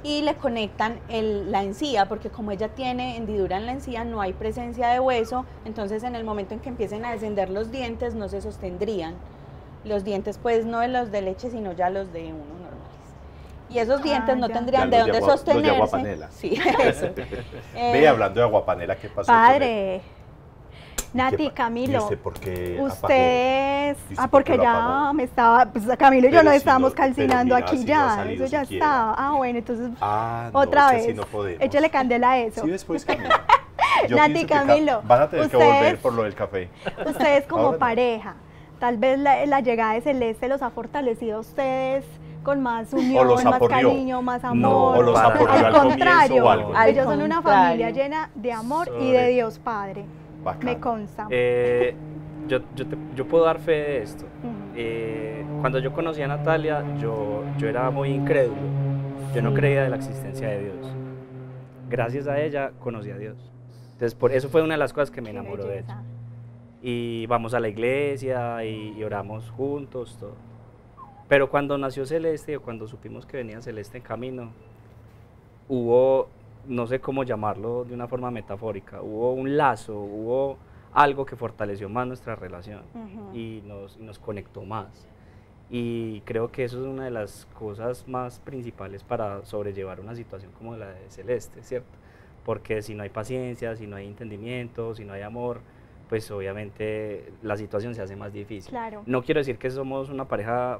Speaker 4: y le conectan la encía, porque como ella tiene hendidura en la encía, no hay presencia de hueso, entonces en el momento en que empiecen a descender los dientes no se sostendrían. Los dientes pues no de los de leche, sino ya los de uno normales. Y esos dientes no
Speaker 1: ya.
Speaker 4: tendrían
Speaker 2: Ya
Speaker 4: de
Speaker 2: los de
Speaker 4: dónde
Speaker 2: agua- los de
Speaker 4: sostenerse.
Speaker 2: aguapanela.
Speaker 4: Sí, eso.
Speaker 2: Ve, hablando de aguapanela, ¿qué pasó? con él?
Speaker 1: Padre, Nati,
Speaker 2: ¿Qué pa-
Speaker 1: Camilo,
Speaker 2: ¿Y usted por qué apagó?
Speaker 1: ustedes,
Speaker 2: ¿Y usted por
Speaker 1: porque
Speaker 2: qué lo
Speaker 1: ya
Speaker 2: apagó?
Speaker 1: me estaba, pues Camilo y yo
Speaker 2: Pero
Speaker 1: nos
Speaker 2: si
Speaker 1: estábamos
Speaker 2: no-
Speaker 1: calcinando
Speaker 2: pero mira,
Speaker 1: aquí
Speaker 2: si no ha
Speaker 1: ya,
Speaker 2: salido
Speaker 1: eso ya
Speaker 2: siquiera.
Speaker 1: estaba. Ah, bueno, entonces
Speaker 2: Ah, no,
Speaker 1: otra
Speaker 2: es que
Speaker 1: vez,
Speaker 2: así no podemos.
Speaker 1: échele candela a eso.
Speaker 2: Sí, después Camilo. Yo
Speaker 1: Nati,
Speaker 2: pienso que
Speaker 1: Camilo,
Speaker 2: van a tener que
Speaker 1: ustedes-
Speaker 2: volver por lo del café.
Speaker 1: Ustedes como
Speaker 2: Ahora no.
Speaker 1: pareja, tal vez la llegada de Celeste los ha fortalecido a ustedes con más unión, más
Speaker 2: aporrió.
Speaker 1: cariño, más amor.
Speaker 3: No,
Speaker 2: o los aporrió
Speaker 1: al
Speaker 2: al comienzo
Speaker 1: contrario,
Speaker 2: o algo.
Speaker 1: ellos son una familia llena de amor y de
Speaker 2: Sobre.
Speaker 1: Dios Padre.
Speaker 2: Bacano.
Speaker 1: Me consta.
Speaker 3: Yo puedo dar fe de esto.
Speaker 1: Ujú.
Speaker 3: Cuando yo conocí a Natalia, yo era muy incrédulo. Yo no creía de la existencia de Dios. Gracias a ella conocí a Dios. Entonces, por eso fue una de las cosas que me
Speaker 1: Qué
Speaker 3: enamoró de
Speaker 1: belleza.
Speaker 3: ella. Y vamos a la iglesia y oramos juntos, todo. Pero cuando nació Celeste, o cuando supimos que venía Celeste en camino, hubo, no sé cómo llamarlo de una forma metafórica, hubo un lazo, hubo algo que fortaleció más nuestra relación
Speaker 1: Ujú.
Speaker 3: y nos conectó más. Y creo que eso es una de las cosas más principales para sobrellevar una situación como la de Celeste, ¿cierto? Porque si no hay paciencia, si no hay entendimiento, si no hay amor, pues obviamente la situación se hace más difícil.
Speaker 1: Claro.
Speaker 3: No quiero decir que somos una pareja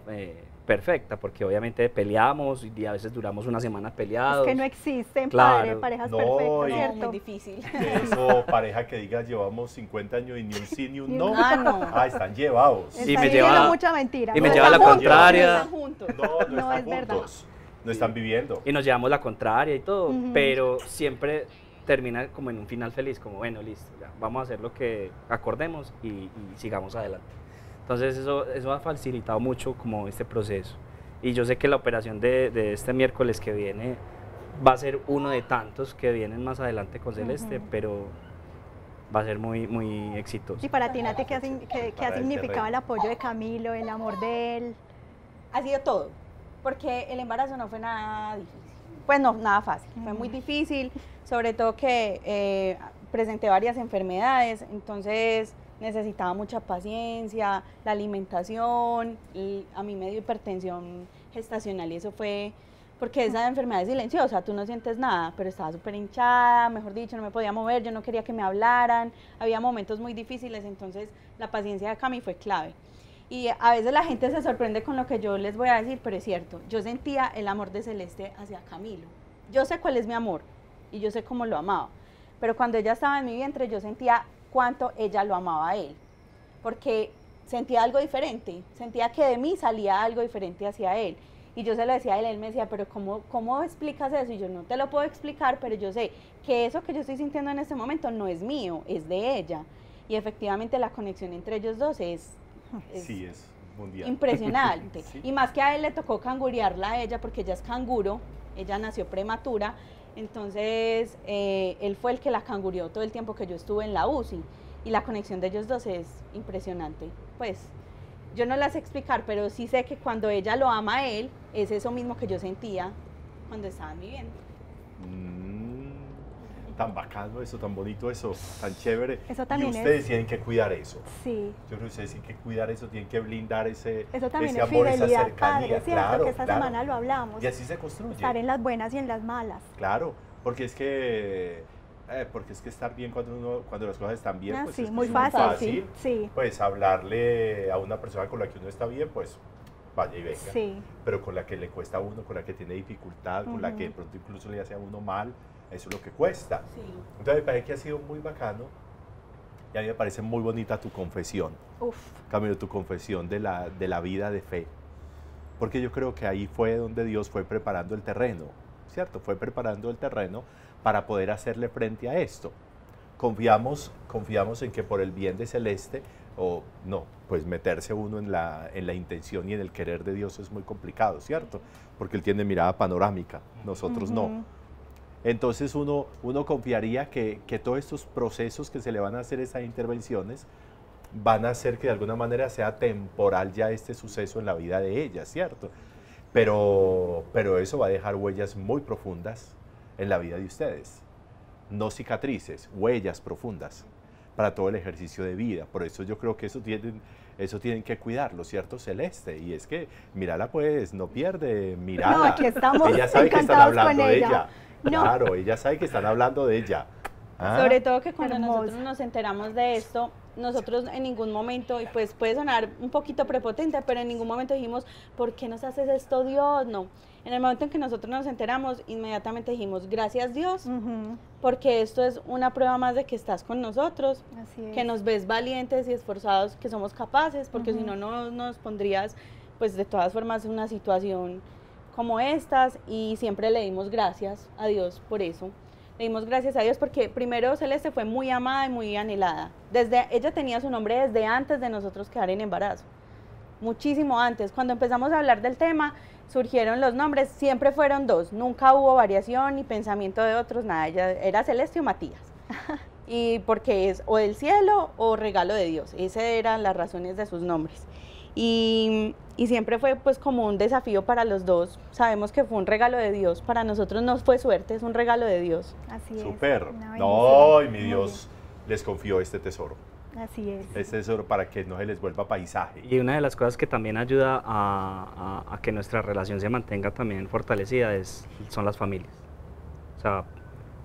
Speaker 3: perfecta, porque obviamente peleamos y a veces duramos una semana peleados.
Speaker 1: Es que no existen
Speaker 3: Claro.
Speaker 1: parejas
Speaker 2: No,
Speaker 1: perfectas,
Speaker 2: y-
Speaker 1: ¿cierto?
Speaker 4: muy difícil.
Speaker 2: Eso, pareja que diga llevamos 50 años y ni un sí ni un
Speaker 1: Ni
Speaker 2: no.
Speaker 1: un
Speaker 4: no.
Speaker 2: Ah, están llevados.
Speaker 3: Y
Speaker 1: Está
Speaker 3: me
Speaker 1: diciendo
Speaker 3: lleva-
Speaker 1: mucha mentira.
Speaker 3: y me
Speaker 1: No
Speaker 3: lleva a la
Speaker 1: están juntos.
Speaker 3: contraria.
Speaker 4: Están juntos.
Speaker 2: No, no,
Speaker 1: No,
Speaker 2: están
Speaker 1: es verdad.
Speaker 2: juntos. No están viviendo.
Speaker 3: Y nos llevamos la contraria y todo,
Speaker 1: Ujú.
Speaker 3: pero siempre termina como en un final feliz, como bueno, listo, ya, vamos a hacer lo que acordemos y sigamos adelante. Entonces eso ha facilitado mucho como este proceso. Y yo sé que la operación de este miércoles que viene va a ser uno de tantos que vienen más adelante con Celeste,
Speaker 1: Ujú.
Speaker 3: pero va a ser muy, muy exitoso.
Speaker 1: Y para ti, Nati, ¿qué ha
Speaker 2: Para el
Speaker 1: significado
Speaker 2: terreno.
Speaker 1: el apoyo de Camilo, el amor de él?
Speaker 4: Ha sido todo, porque el embarazo no fue nada difícil. Pues no, nada fácil, fue muy difícil, sobre todo que presenté varias enfermedades, entonces necesitaba mucha paciencia, la alimentación, a mí me dio hipertensión gestacional y eso fue porque esa enfermedad es silenciosa, tú no sientes nada, pero estaba súper hinchada, mejor dicho, no me podía mover, yo no quería que me hablaran, había momentos muy difíciles, entonces la paciencia de Cami fue clave. Y a veces la gente se sorprende con lo que yo les voy a decir, pero es cierto, yo sentía el amor de Celeste hacia Camilo. Yo sé cuál es mi amor y yo sé cómo lo amaba, pero cuando ella estaba en mi vientre yo sentía cuánto ella lo amaba a él, porque sentía algo diferente, sentía que de mí salía algo diferente hacia él. Y yo se lo decía a él, él me decía, pero ¿cómo explicas eso? Y yo no te lo puedo explicar, pero yo sé que eso que yo estoy sintiendo en este momento no es mío, es de ella. Y efectivamente la conexión entre ellos dos es
Speaker 2: Sí, es mundial.
Speaker 4: impresionante.
Speaker 2: Sí.
Speaker 4: Y más que a él le tocó cangurearla a ella, porque ella es canguro, ella nació prematura, entonces él fue el que la cangureó todo el tiempo que yo estuve en la UCI. Y la conexión de ellos dos es impresionante. Pues yo no la sé explicar, pero sí sé que cuando ella lo ama a él, es eso mismo que yo sentía cuando estaban viviendo.
Speaker 2: Tan bacano eso, tan bonito eso, tan chévere.
Speaker 1: Eso también
Speaker 2: y ustedes
Speaker 1: es-
Speaker 2: tienen que cuidar eso.
Speaker 1: Sí.
Speaker 2: Yo creo que ustedes tienen que cuidar eso, tienen que blindar ese
Speaker 1: Eso también
Speaker 2: ese
Speaker 1: es
Speaker 2: amor, esa
Speaker 1: fidelidad,
Speaker 2: cercanía.
Speaker 1: padre, ¿cierto?
Speaker 2: Claro,
Speaker 1: Que esta
Speaker 2: claro.
Speaker 1: semana lo hablamos.
Speaker 2: Y así se construye.
Speaker 1: Estar en las buenas y en las malas.
Speaker 2: Claro, porque es que estar bien cuando las cosas están bien,
Speaker 1: Ah,
Speaker 2: pues
Speaker 1: sí,
Speaker 2: es que
Speaker 1: muy
Speaker 2: es
Speaker 1: fácil. Sí.
Speaker 2: pues hablarle a una persona con la que uno está bien, pues vaya y venga.
Speaker 1: Sí.
Speaker 2: Pero con la que le cuesta a uno, con la que tiene dificultad, con la que de
Speaker 1: Ujú.
Speaker 2: pronto incluso le hace a uno mal, eso es lo que cuesta.
Speaker 4: Sí.
Speaker 2: Entonces me parece que ha sido muy bacano y a mí me parece muy bonita tu confesión,
Speaker 1: Uf.
Speaker 2: Camilo, tu confesión de la vida de fe. Porque yo creo que ahí fue donde Dios fue preparando el terreno, ¿cierto? Fue preparando el terreno para poder hacerle frente a esto. Confiamos en que por el bien de Celeste, o no, pues meterse uno en la intención y en el querer de Dios es muy complicado, ¿cierto? Porque Él tiene mirada panorámica, nosotros no.
Speaker 1: Ujú.
Speaker 2: Entonces uno confiaría que todos estos procesos que se le van a hacer, esas intervenciones, van a hacer que de alguna manera sea temporal ya este suceso en la vida de ella, ¿cierto? Pero eso va a dejar huellas muy profundas en la vida de ustedes. No cicatrices, huellas profundas para todo el ejercicio de vida. Por eso yo creo que eso tienen que cuidarlo, ¿cierto, Celeste? Y es que, mírala pues, no pierde mirada.
Speaker 1: No, aquí estamos
Speaker 2: ella sabe que están
Speaker 1: encantados
Speaker 2: hablando
Speaker 1: con
Speaker 2: de
Speaker 1: ella.
Speaker 2: ella.
Speaker 1: No.
Speaker 2: Claro, ella sabe que están hablando de ella. Ah,
Speaker 4: Sobre todo que cuando
Speaker 1: Hermoso.
Speaker 4: nosotros nos enteramos de esto, nosotros en ningún momento, y pues puede sonar un poquito prepotente, pero en ningún momento dijimos, ¿por qué nos haces esto, Dios? No. En el momento en que nosotros nos enteramos, inmediatamente dijimos, gracias Dios,
Speaker 1: Ujú.
Speaker 4: porque esto es una prueba más de que estás con nosotros,
Speaker 1: Así es.
Speaker 4: que nos ves valientes y esforzados, que somos capaces, porque
Speaker 1: Ujú.
Speaker 4: si no, no nos pondrías pues de todas formas una situación como estas, y siempre le dimos gracias a Dios por eso. Le dimos gracias a Dios porque primero Celeste fue muy amada y muy anhelada. Ella tenía su nombre desde antes de nosotros quedar en embarazo, muchísimo antes. Cuando empezamos a hablar del tema, surgieron los nombres, siempre fueron dos, nunca hubo variación ni pensamiento de otros, nada, ella era Celeste o Matías. Y porque es o del cielo o regalo de Dios, esas eran las razones de sus nombres. Y siempre fue pues como un desafío para los dos. Sabemos que fue un regalo de Dios, para nosotros no fue suerte, es un regalo de Dios.
Speaker 1: Así es.
Speaker 2: Súper. No, y mi Dios les confió este tesoro.
Speaker 1: Así es.
Speaker 2: Este tesoro para que no se les vuelva paisaje.
Speaker 3: Y una de las cosas que también ayuda a que nuestra relación se mantenga también fortalecida son las familias. O sea,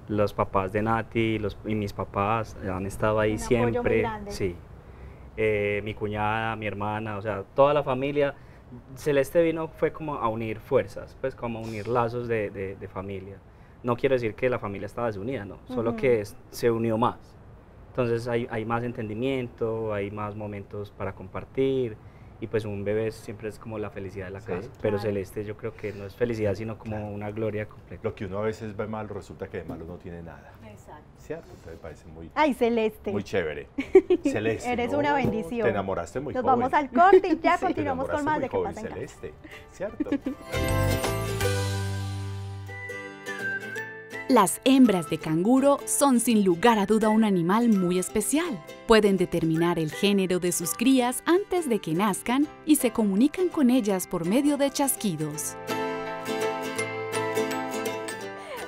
Speaker 3: los papás de Nati y mis papás han estado ahí siempre.
Speaker 1: Muy grande.
Speaker 3: Sí. Mi cuñada, mi hermana, o sea, toda la familia. Celeste fue como a unir fuerzas, pues como a unir lazos de familia. No quiero decir que la familia estaba desunida, no, solo que se unió más. Entonces hay más entendimiento, hay más momentos para compartir, y pues un bebé siempre es como la felicidad de la casa. Pero Celeste yo creo que no es felicidad, sino como una gloria completa.
Speaker 2: Lo que uno a veces ve malo, resulta que de malo no tiene nada.
Speaker 4: Exacto.
Speaker 2: ¿Cierto? Entonces me parece muy...
Speaker 1: Ay, Celeste.
Speaker 2: Muy chévere. Celeste.
Speaker 1: Eres una bendición.
Speaker 2: Te enamoraste muy joven.
Speaker 1: Nos vamos al corte y ya
Speaker 2: Sí,
Speaker 1: continuamos con más de ¿Qué pasa en casa?
Speaker 2: Celeste, ¿cierto?
Speaker 5: Las hembras de canguro son sin lugar a duda un animal muy especial. Pueden determinar el género de sus crías antes de que nazcan y se comunican con ellas por medio de chasquidos.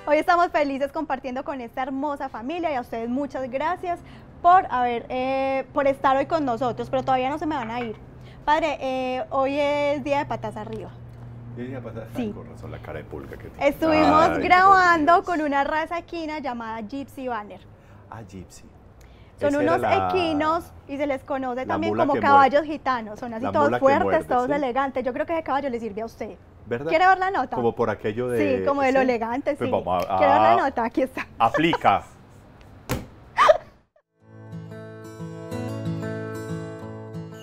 Speaker 1: Hoy estamos felices compartiendo con esta hermosa familia y a ustedes muchas gracias por estar hoy con nosotros, pero todavía no se me van a ir. Padre, hoy es día de patas arriba.
Speaker 2: Sí. Con razón la cara de pulga que tiene.
Speaker 1: Estuvimos grabando con una raza equina llamada Gypsy Banner.
Speaker 2: Ah, Gypsy.
Speaker 1: Son unos equinos y se les conoce también como caballos gitanos. Son así todos fuertes, todos elegantes. Yo creo que ese caballo le sirve a usted.
Speaker 2: ¿Verdad?
Speaker 1: ¿Quiere ver la nota?
Speaker 2: Como por aquello de...
Speaker 1: Sí, como de lo elegante, sí.
Speaker 2: Pues vamos
Speaker 1: ¿Quiere ver la nota? Aquí está.
Speaker 2: Aplica.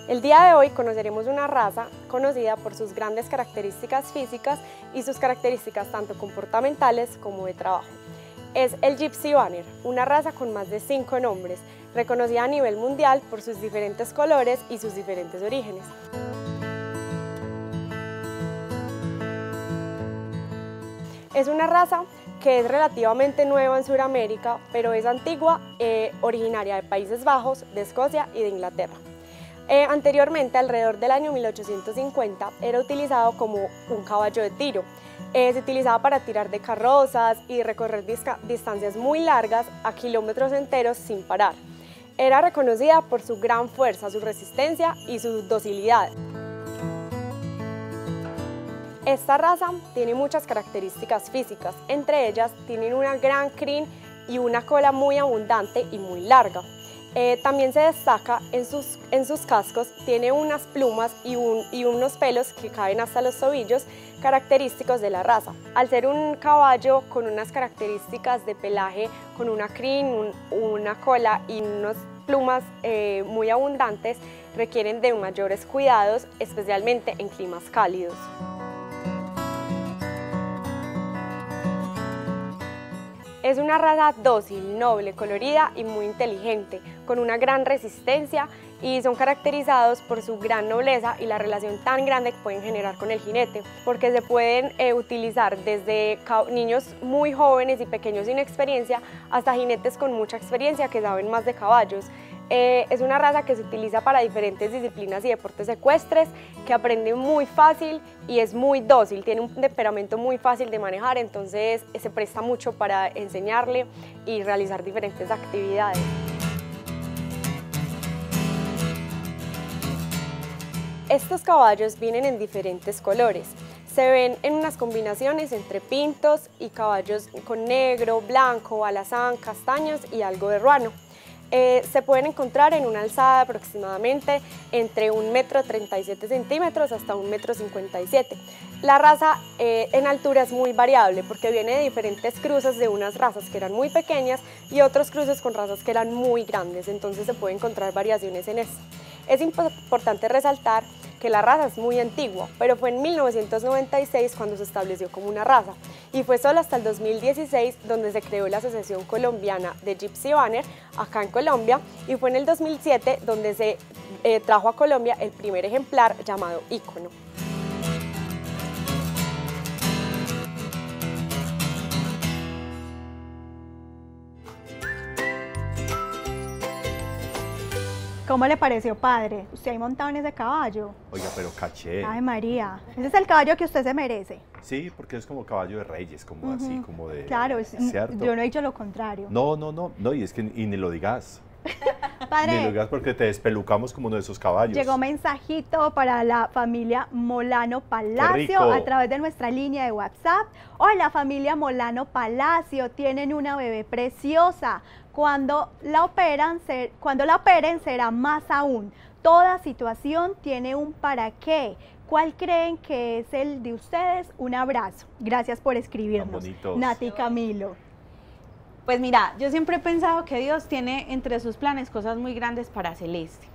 Speaker 6: El día de hoy conoceremos una raza conocida por sus grandes características físicas y sus características tanto comportamentales como de trabajo. Es el Gypsy Banner, una raza con más de 5 nombres, reconocida a nivel mundial por sus diferentes colores y sus diferentes orígenes. Es una raza que es relativamente nueva en Sudamérica, pero es antigua, originaria de Países Bajos, de Escocia y de Inglaterra. Anteriormente, alrededor del año 1850, era utilizado como un caballo de tiro. Se utilizaba para tirar de carrozas y recorrer distancias muy largas a kilómetros enteros sin parar. Era reconocida por su gran fuerza, su resistencia y su docilidad. Esta raza tiene muchas características físicas, entre ellas tienen una gran crin y una cola muy abundante y muy larga. También se destaca en sus cascos, tiene unas plumas y unos pelos que caen hasta los tobillos, característicos de la raza. Al ser un caballo con unas características de pelaje, con una crin, una cola y unas plumas muy abundantes, requieren de mayores cuidados, especialmente en climas cálidos. Es una raza dócil, noble, colorida y muy inteligente, con una gran resistencia, y son caracterizados por su gran nobleza y la relación tan grande que pueden generar con el jinete, porque se pueden utilizar desde niños muy jóvenes y pequeños sin experiencia hasta jinetes con mucha experiencia que saben más de caballos. Es una raza que se utiliza para diferentes disciplinas y deportes ecuestres, que aprende muy fácil y es muy dócil, tiene un temperamento muy fácil de manejar, entonces se presta mucho para enseñarle y realizar diferentes actividades. Estos caballos vienen en diferentes colores. Se ven en unas combinaciones entre pintos y caballos con negro, blanco, alazán, castaños y algo de ruano. Se pueden encontrar en una alzada aproximadamente entre 1,37 m hasta 1,57 m. La raza en altura es muy variable porque viene de diferentes cruces de unas razas que eran muy pequeñas y otros cruces con razas que eran muy grandes, entonces se pueden encontrar variaciones en esto. Es importante resaltar que la raza es muy antigua, pero fue en 1996 cuando se estableció como una raza y fue solo hasta el 2016 donde se creó la Asociación Colombiana de Gypsy Banner acá en Colombia, y fue en el 2007 donde se trajo a Colombia el primer ejemplar llamado Ícono.
Speaker 1: ¿Cómo le pareció, padre? ¿Usted ha montado en ese caballo?
Speaker 2: Oiga, pero caché.
Speaker 1: Ay, María, ese es el caballo que usted se merece.
Speaker 2: Sí, porque es como caballo de reyes, como así, como de...
Speaker 1: Claro,
Speaker 2: ¿cierto?
Speaker 1: yo no he dicho lo contrario.
Speaker 2: No, y es que y ni lo digas.
Speaker 1: Padre,
Speaker 2: Ni lo digas porque te despelucamos como uno de esos caballos.
Speaker 1: llegó mensajito para la familia Molano Palacio a través de nuestra línea de WhatsApp. Hola, familia Molano Palacio, tienen una bebé preciosa. Cuando la operen será más aún. Toda situación tiene un para qué. ¿Cuál creen que es el de ustedes? Un abrazo. Gracias por escribirnos.
Speaker 2: Tan bonitos.
Speaker 1: Nati Camilo.
Speaker 4: Pues mira, yo siempre he pensado que Dios tiene entre sus planes cosas muy grandes para Celeste.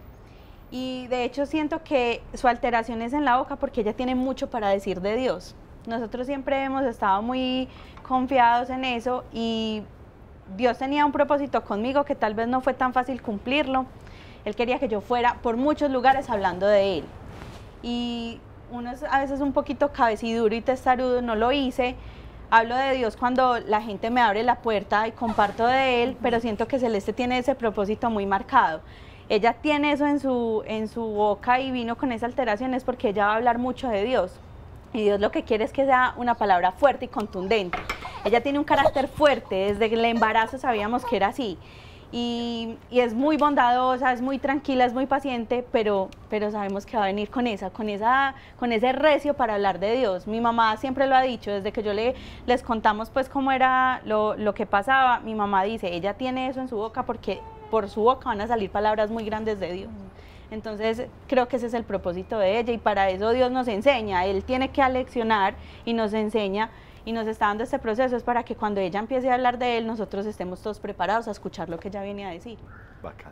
Speaker 4: Y de hecho siento que su alteración es en la boca porque ella tiene mucho para decir de Dios. Nosotros siempre hemos estado muy confiados en eso y Dios tenía un propósito conmigo que tal vez no fue tan fácil cumplirlo. Él quería que yo fuera por muchos lugares hablando de Él. Y uno es a veces un poquito cabeciduro y testarudo, no lo hice. Hablo de Dios cuando la gente me abre la puerta y comparto de Él, pero siento que Celeste tiene ese propósito muy marcado. Ella tiene eso en su boca y vino con esa alteración es porque ella va a hablar mucho de Dios. Y Dios lo que quiere es que sea una palabra fuerte y contundente. Ella tiene un carácter fuerte, desde el embarazo sabíamos que era así. Y es muy bondadosa, es muy tranquila, es muy paciente, pero sabemos que va a venir con ese recio para hablar de Dios. Mi mamá siempre lo ha dicho, desde que yo les contamos pues cómo era lo que pasaba, mi mamá dice, ella tiene eso en su boca porque por su boca van a salir palabras muy grandes de Dios. Entonces creo que ese es el propósito de ella y para eso Dios nos enseña, Él tiene que aleccionar y nos enseña y nos está dando este proceso, es para que cuando ella empiece a hablar de Él, nosotros estemos todos preparados a escuchar lo que ella viene a decir.
Speaker 2: Bacán.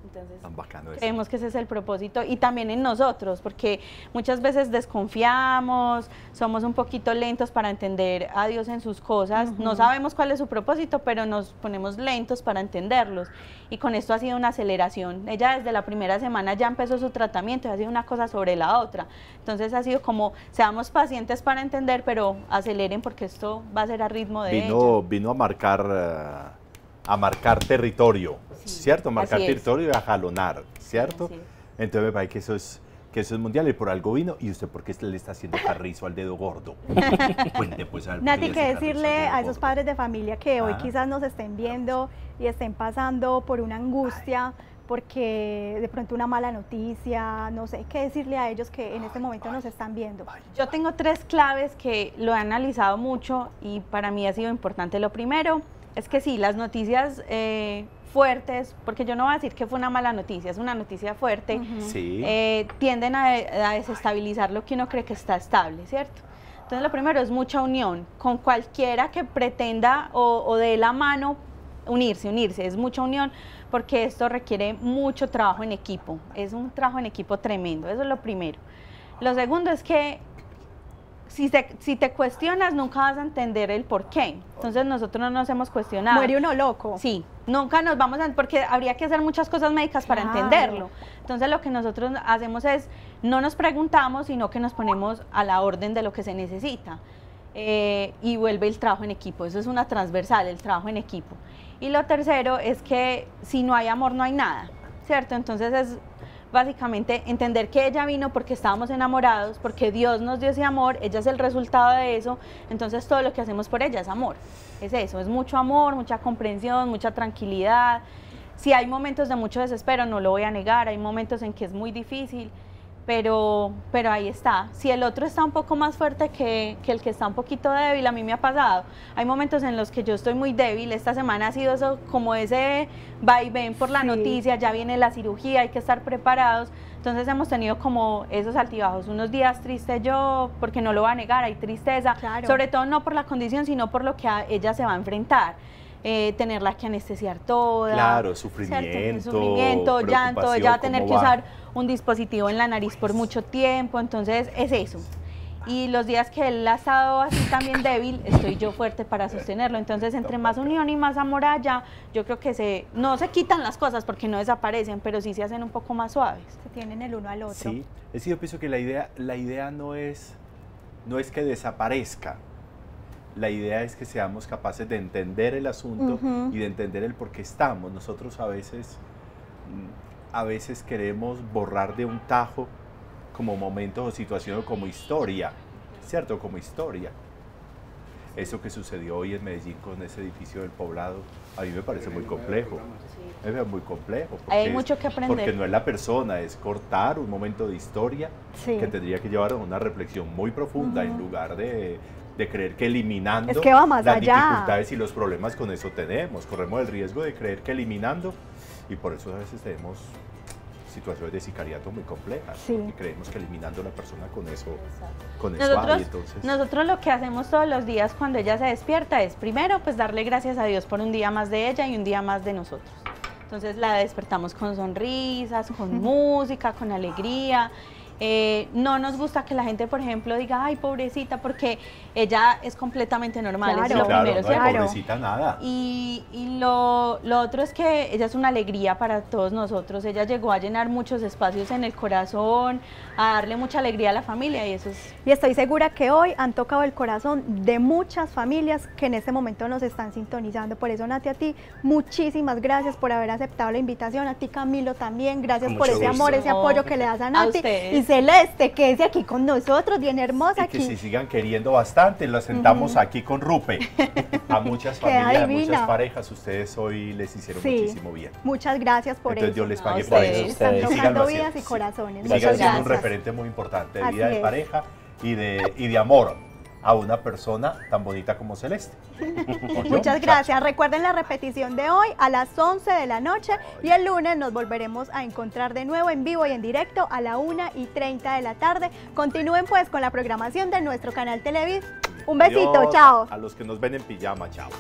Speaker 4: Entonces,
Speaker 2: tan bacano eso.
Speaker 4: Creemos que ese es el propósito y también en nosotros, porque muchas veces desconfiamos, somos un poquito lentos para entender a Dios en sus cosas, no sabemos cuál es su propósito, pero nos ponemos lentos para entenderlos y con esto ha sido una aceleración. Ella desde la primera semana ya empezó su tratamiento y ha sido una cosa sobre la otra, entonces ha sido como, seamos pacientes para entender, pero aceleren porque esto va a ser a ritmo de ella.
Speaker 2: Vino a marcar territorio, sí, ¿cierto? Marcar territorio y a jalonar, ¿cierto? Sí, entonces me parece que eso es mundial y por algo vino. ¿Y usted por qué le está haciendo carrizo al dedo gordo? Cuente, pues, a ver,
Speaker 1: Nati, que decirle a esos padres de familia que hoy quizás nos estén viendo y estén pasando por una angustia, porque de pronto una mala noticia, no sé, qué decirle a ellos que en este momento nos están viendo.
Speaker 4: Yo tengo 3 claves que lo he analizado mucho y para mí ha sido importante. Lo primero es que sí, las noticias fuertes, porque yo no voy a decir que fue una mala noticia, es una noticia fuerte, tienden a desestabilizar lo que uno cree que está estable, ¿cierto? Entonces lo primero es mucha unión, con cualquiera que pretenda o dé la mano, unirse, es mucha unión, porque esto requiere mucho trabajo en equipo, es un trabajo en equipo tremendo, eso es lo primero. Lo segundo es que si te cuestionas, nunca vas a entender el por qué. Entonces nosotros no nos hemos cuestionado.
Speaker 1: Muere uno loco.
Speaker 4: Sí, nunca nos vamos a... porque habría que hacer muchas cosas médicas para entenderlo. Entonces lo que nosotros hacemos es, no nos preguntamos, sino que nos ponemos a la orden de lo que se necesita. Y vuelve el trabajo en equipo. Eso es una transversal, el trabajo en equipo. Y lo tercero es que si no hay amor, no hay nada, ¿cierto? Entonces es básicamente entender que ella vino porque estábamos enamorados, porque Dios nos dio ese amor, ella es el resultado de eso, entonces todo lo que hacemos por ella es amor, es eso, es mucho amor, mucha comprensión, mucha tranquilidad. Si hay momentos de mucho desespero, no lo voy a negar, hay momentos en que es muy difícil, pero ahí está. Si el otro está un poco más fuerte que el que está un poquito débil, a mí me ha pasado. Hay momentos en los que yo estoy muy débil, esta semana ha sido eso, como ese vaivén por la noticia, ya viene la cirugía, hay que estar preparados. Entonces hemos tenido como esos altibajos, unos días tristes yo, porque no lo voy a negar, hay tristeza, sobre todo no por la condición, sino por lo que ella se va a enfrentar. Tenerla que anestesiar toda.
Speaker 2: Claro, sufrimiento,
Speaker 4: llanto, ella va a tener que usar un dispositivo en la nariz por mucho tiempo, entonces es eso. Y los días que él ha estado así también débil, estoy yo fuerte para sostenerlo. Entonces, entre más unión y más amor haya, yo creo que no se quitan las cosas porque no desaparecen, pero sí se hacen un poco más suaves.
Speaker 1: Se tienen el uno al otro.
Speaker 2: Sí, es decir, yo pienso que la idea no es que desaparezca. La idea es que seamos capaces de entender el asunto y de entender el por qué estamos. Nosotros a veces queremos borrar de un tajo como momentos o situaciones, como historia, ¿cierto? Como historia. Eso que sucedió hoy en Medellín con ese edificio del Poblado, a mí me parece muy complejo. Es muy complejo.
Speaker 4: Hay mucho que aprender.
Speaker 2: Porque no es la persona, es cortar un momento de historia que tendría que llevar a una reflexión muy profunda en lugar de creer que eliminando las dificultades y los problemas con eso tenemos. Corremos el riesgo de creer que eliminando, y por eso a veces tenemos situaciones de sicariato muy complejas, y creemos que eliminando a la persona con eso hay, entonces...
Speaker 4: Nosotros lo que hacemos todos los días cuando ella se despierta es primero pues darle gracias a Dios por un día más de ella y un día más de nosotros. Entonces la despertamos con sonrisas, con música, con alegría. No nos gusta que la gente, por ejemplo, diga, ay, pobrecita, porque ella es completamente normal.
Speaker 1: Claro,
Speaker 4: es lo primero,
Speaker 2: no hay pobrecita nada.
Speaker 4: Y lo otro es que ella es una alegría para todos nosotros. Ella llegó a llenar muchos espacios en el corazón, a darle mucha alegría a la familia, y eso es...
Speaker 1: Y estoy segura que hoy han tocado el corazón de muchas familias que en este momento nos están sintonizando. Por eso, Nati, a ti, muchísimas gracias por haber aceptado la invitación. A ti, Camilo, también. Gracias por ese amor, ese apoyo que le das a Nati. Y Celeste, que es aquí con nosotros, bien hermosa.
Speaker 2: Y que se sigan queriendo bastante, la sentamos aquí con Rupe. A muchas familias, a muchas parejas, ustedes hoy les hicieron muchísimo bien.
Speaker 1: Muchas gracias por
Speaker 2: Entonces
Speaker 1: eso.
Speaker 2: Yo les pagué por eso.
Speaker 1: Están tocando vidas y corazones.
Speaker 2: Sigan siendo un referente muy importante de vida de pareja y de amor a una persona tan bonita como Celeste.
Speaker 1: Muchas gracias. Recuerden la repetición de hoy a las 11 de la noche y el lunes nos volveremos a encontrar de nuevo en vivo y en directo a la 1:30 de la tarde. Continúen pues con la programación de nuestro canal Televis. Un besito,
Speaker 2: Adiós.
Speaker 1: chao.
Speaker 2: A los que nos ven en pijama, chao.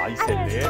Speaker 2: Ay, Celeste.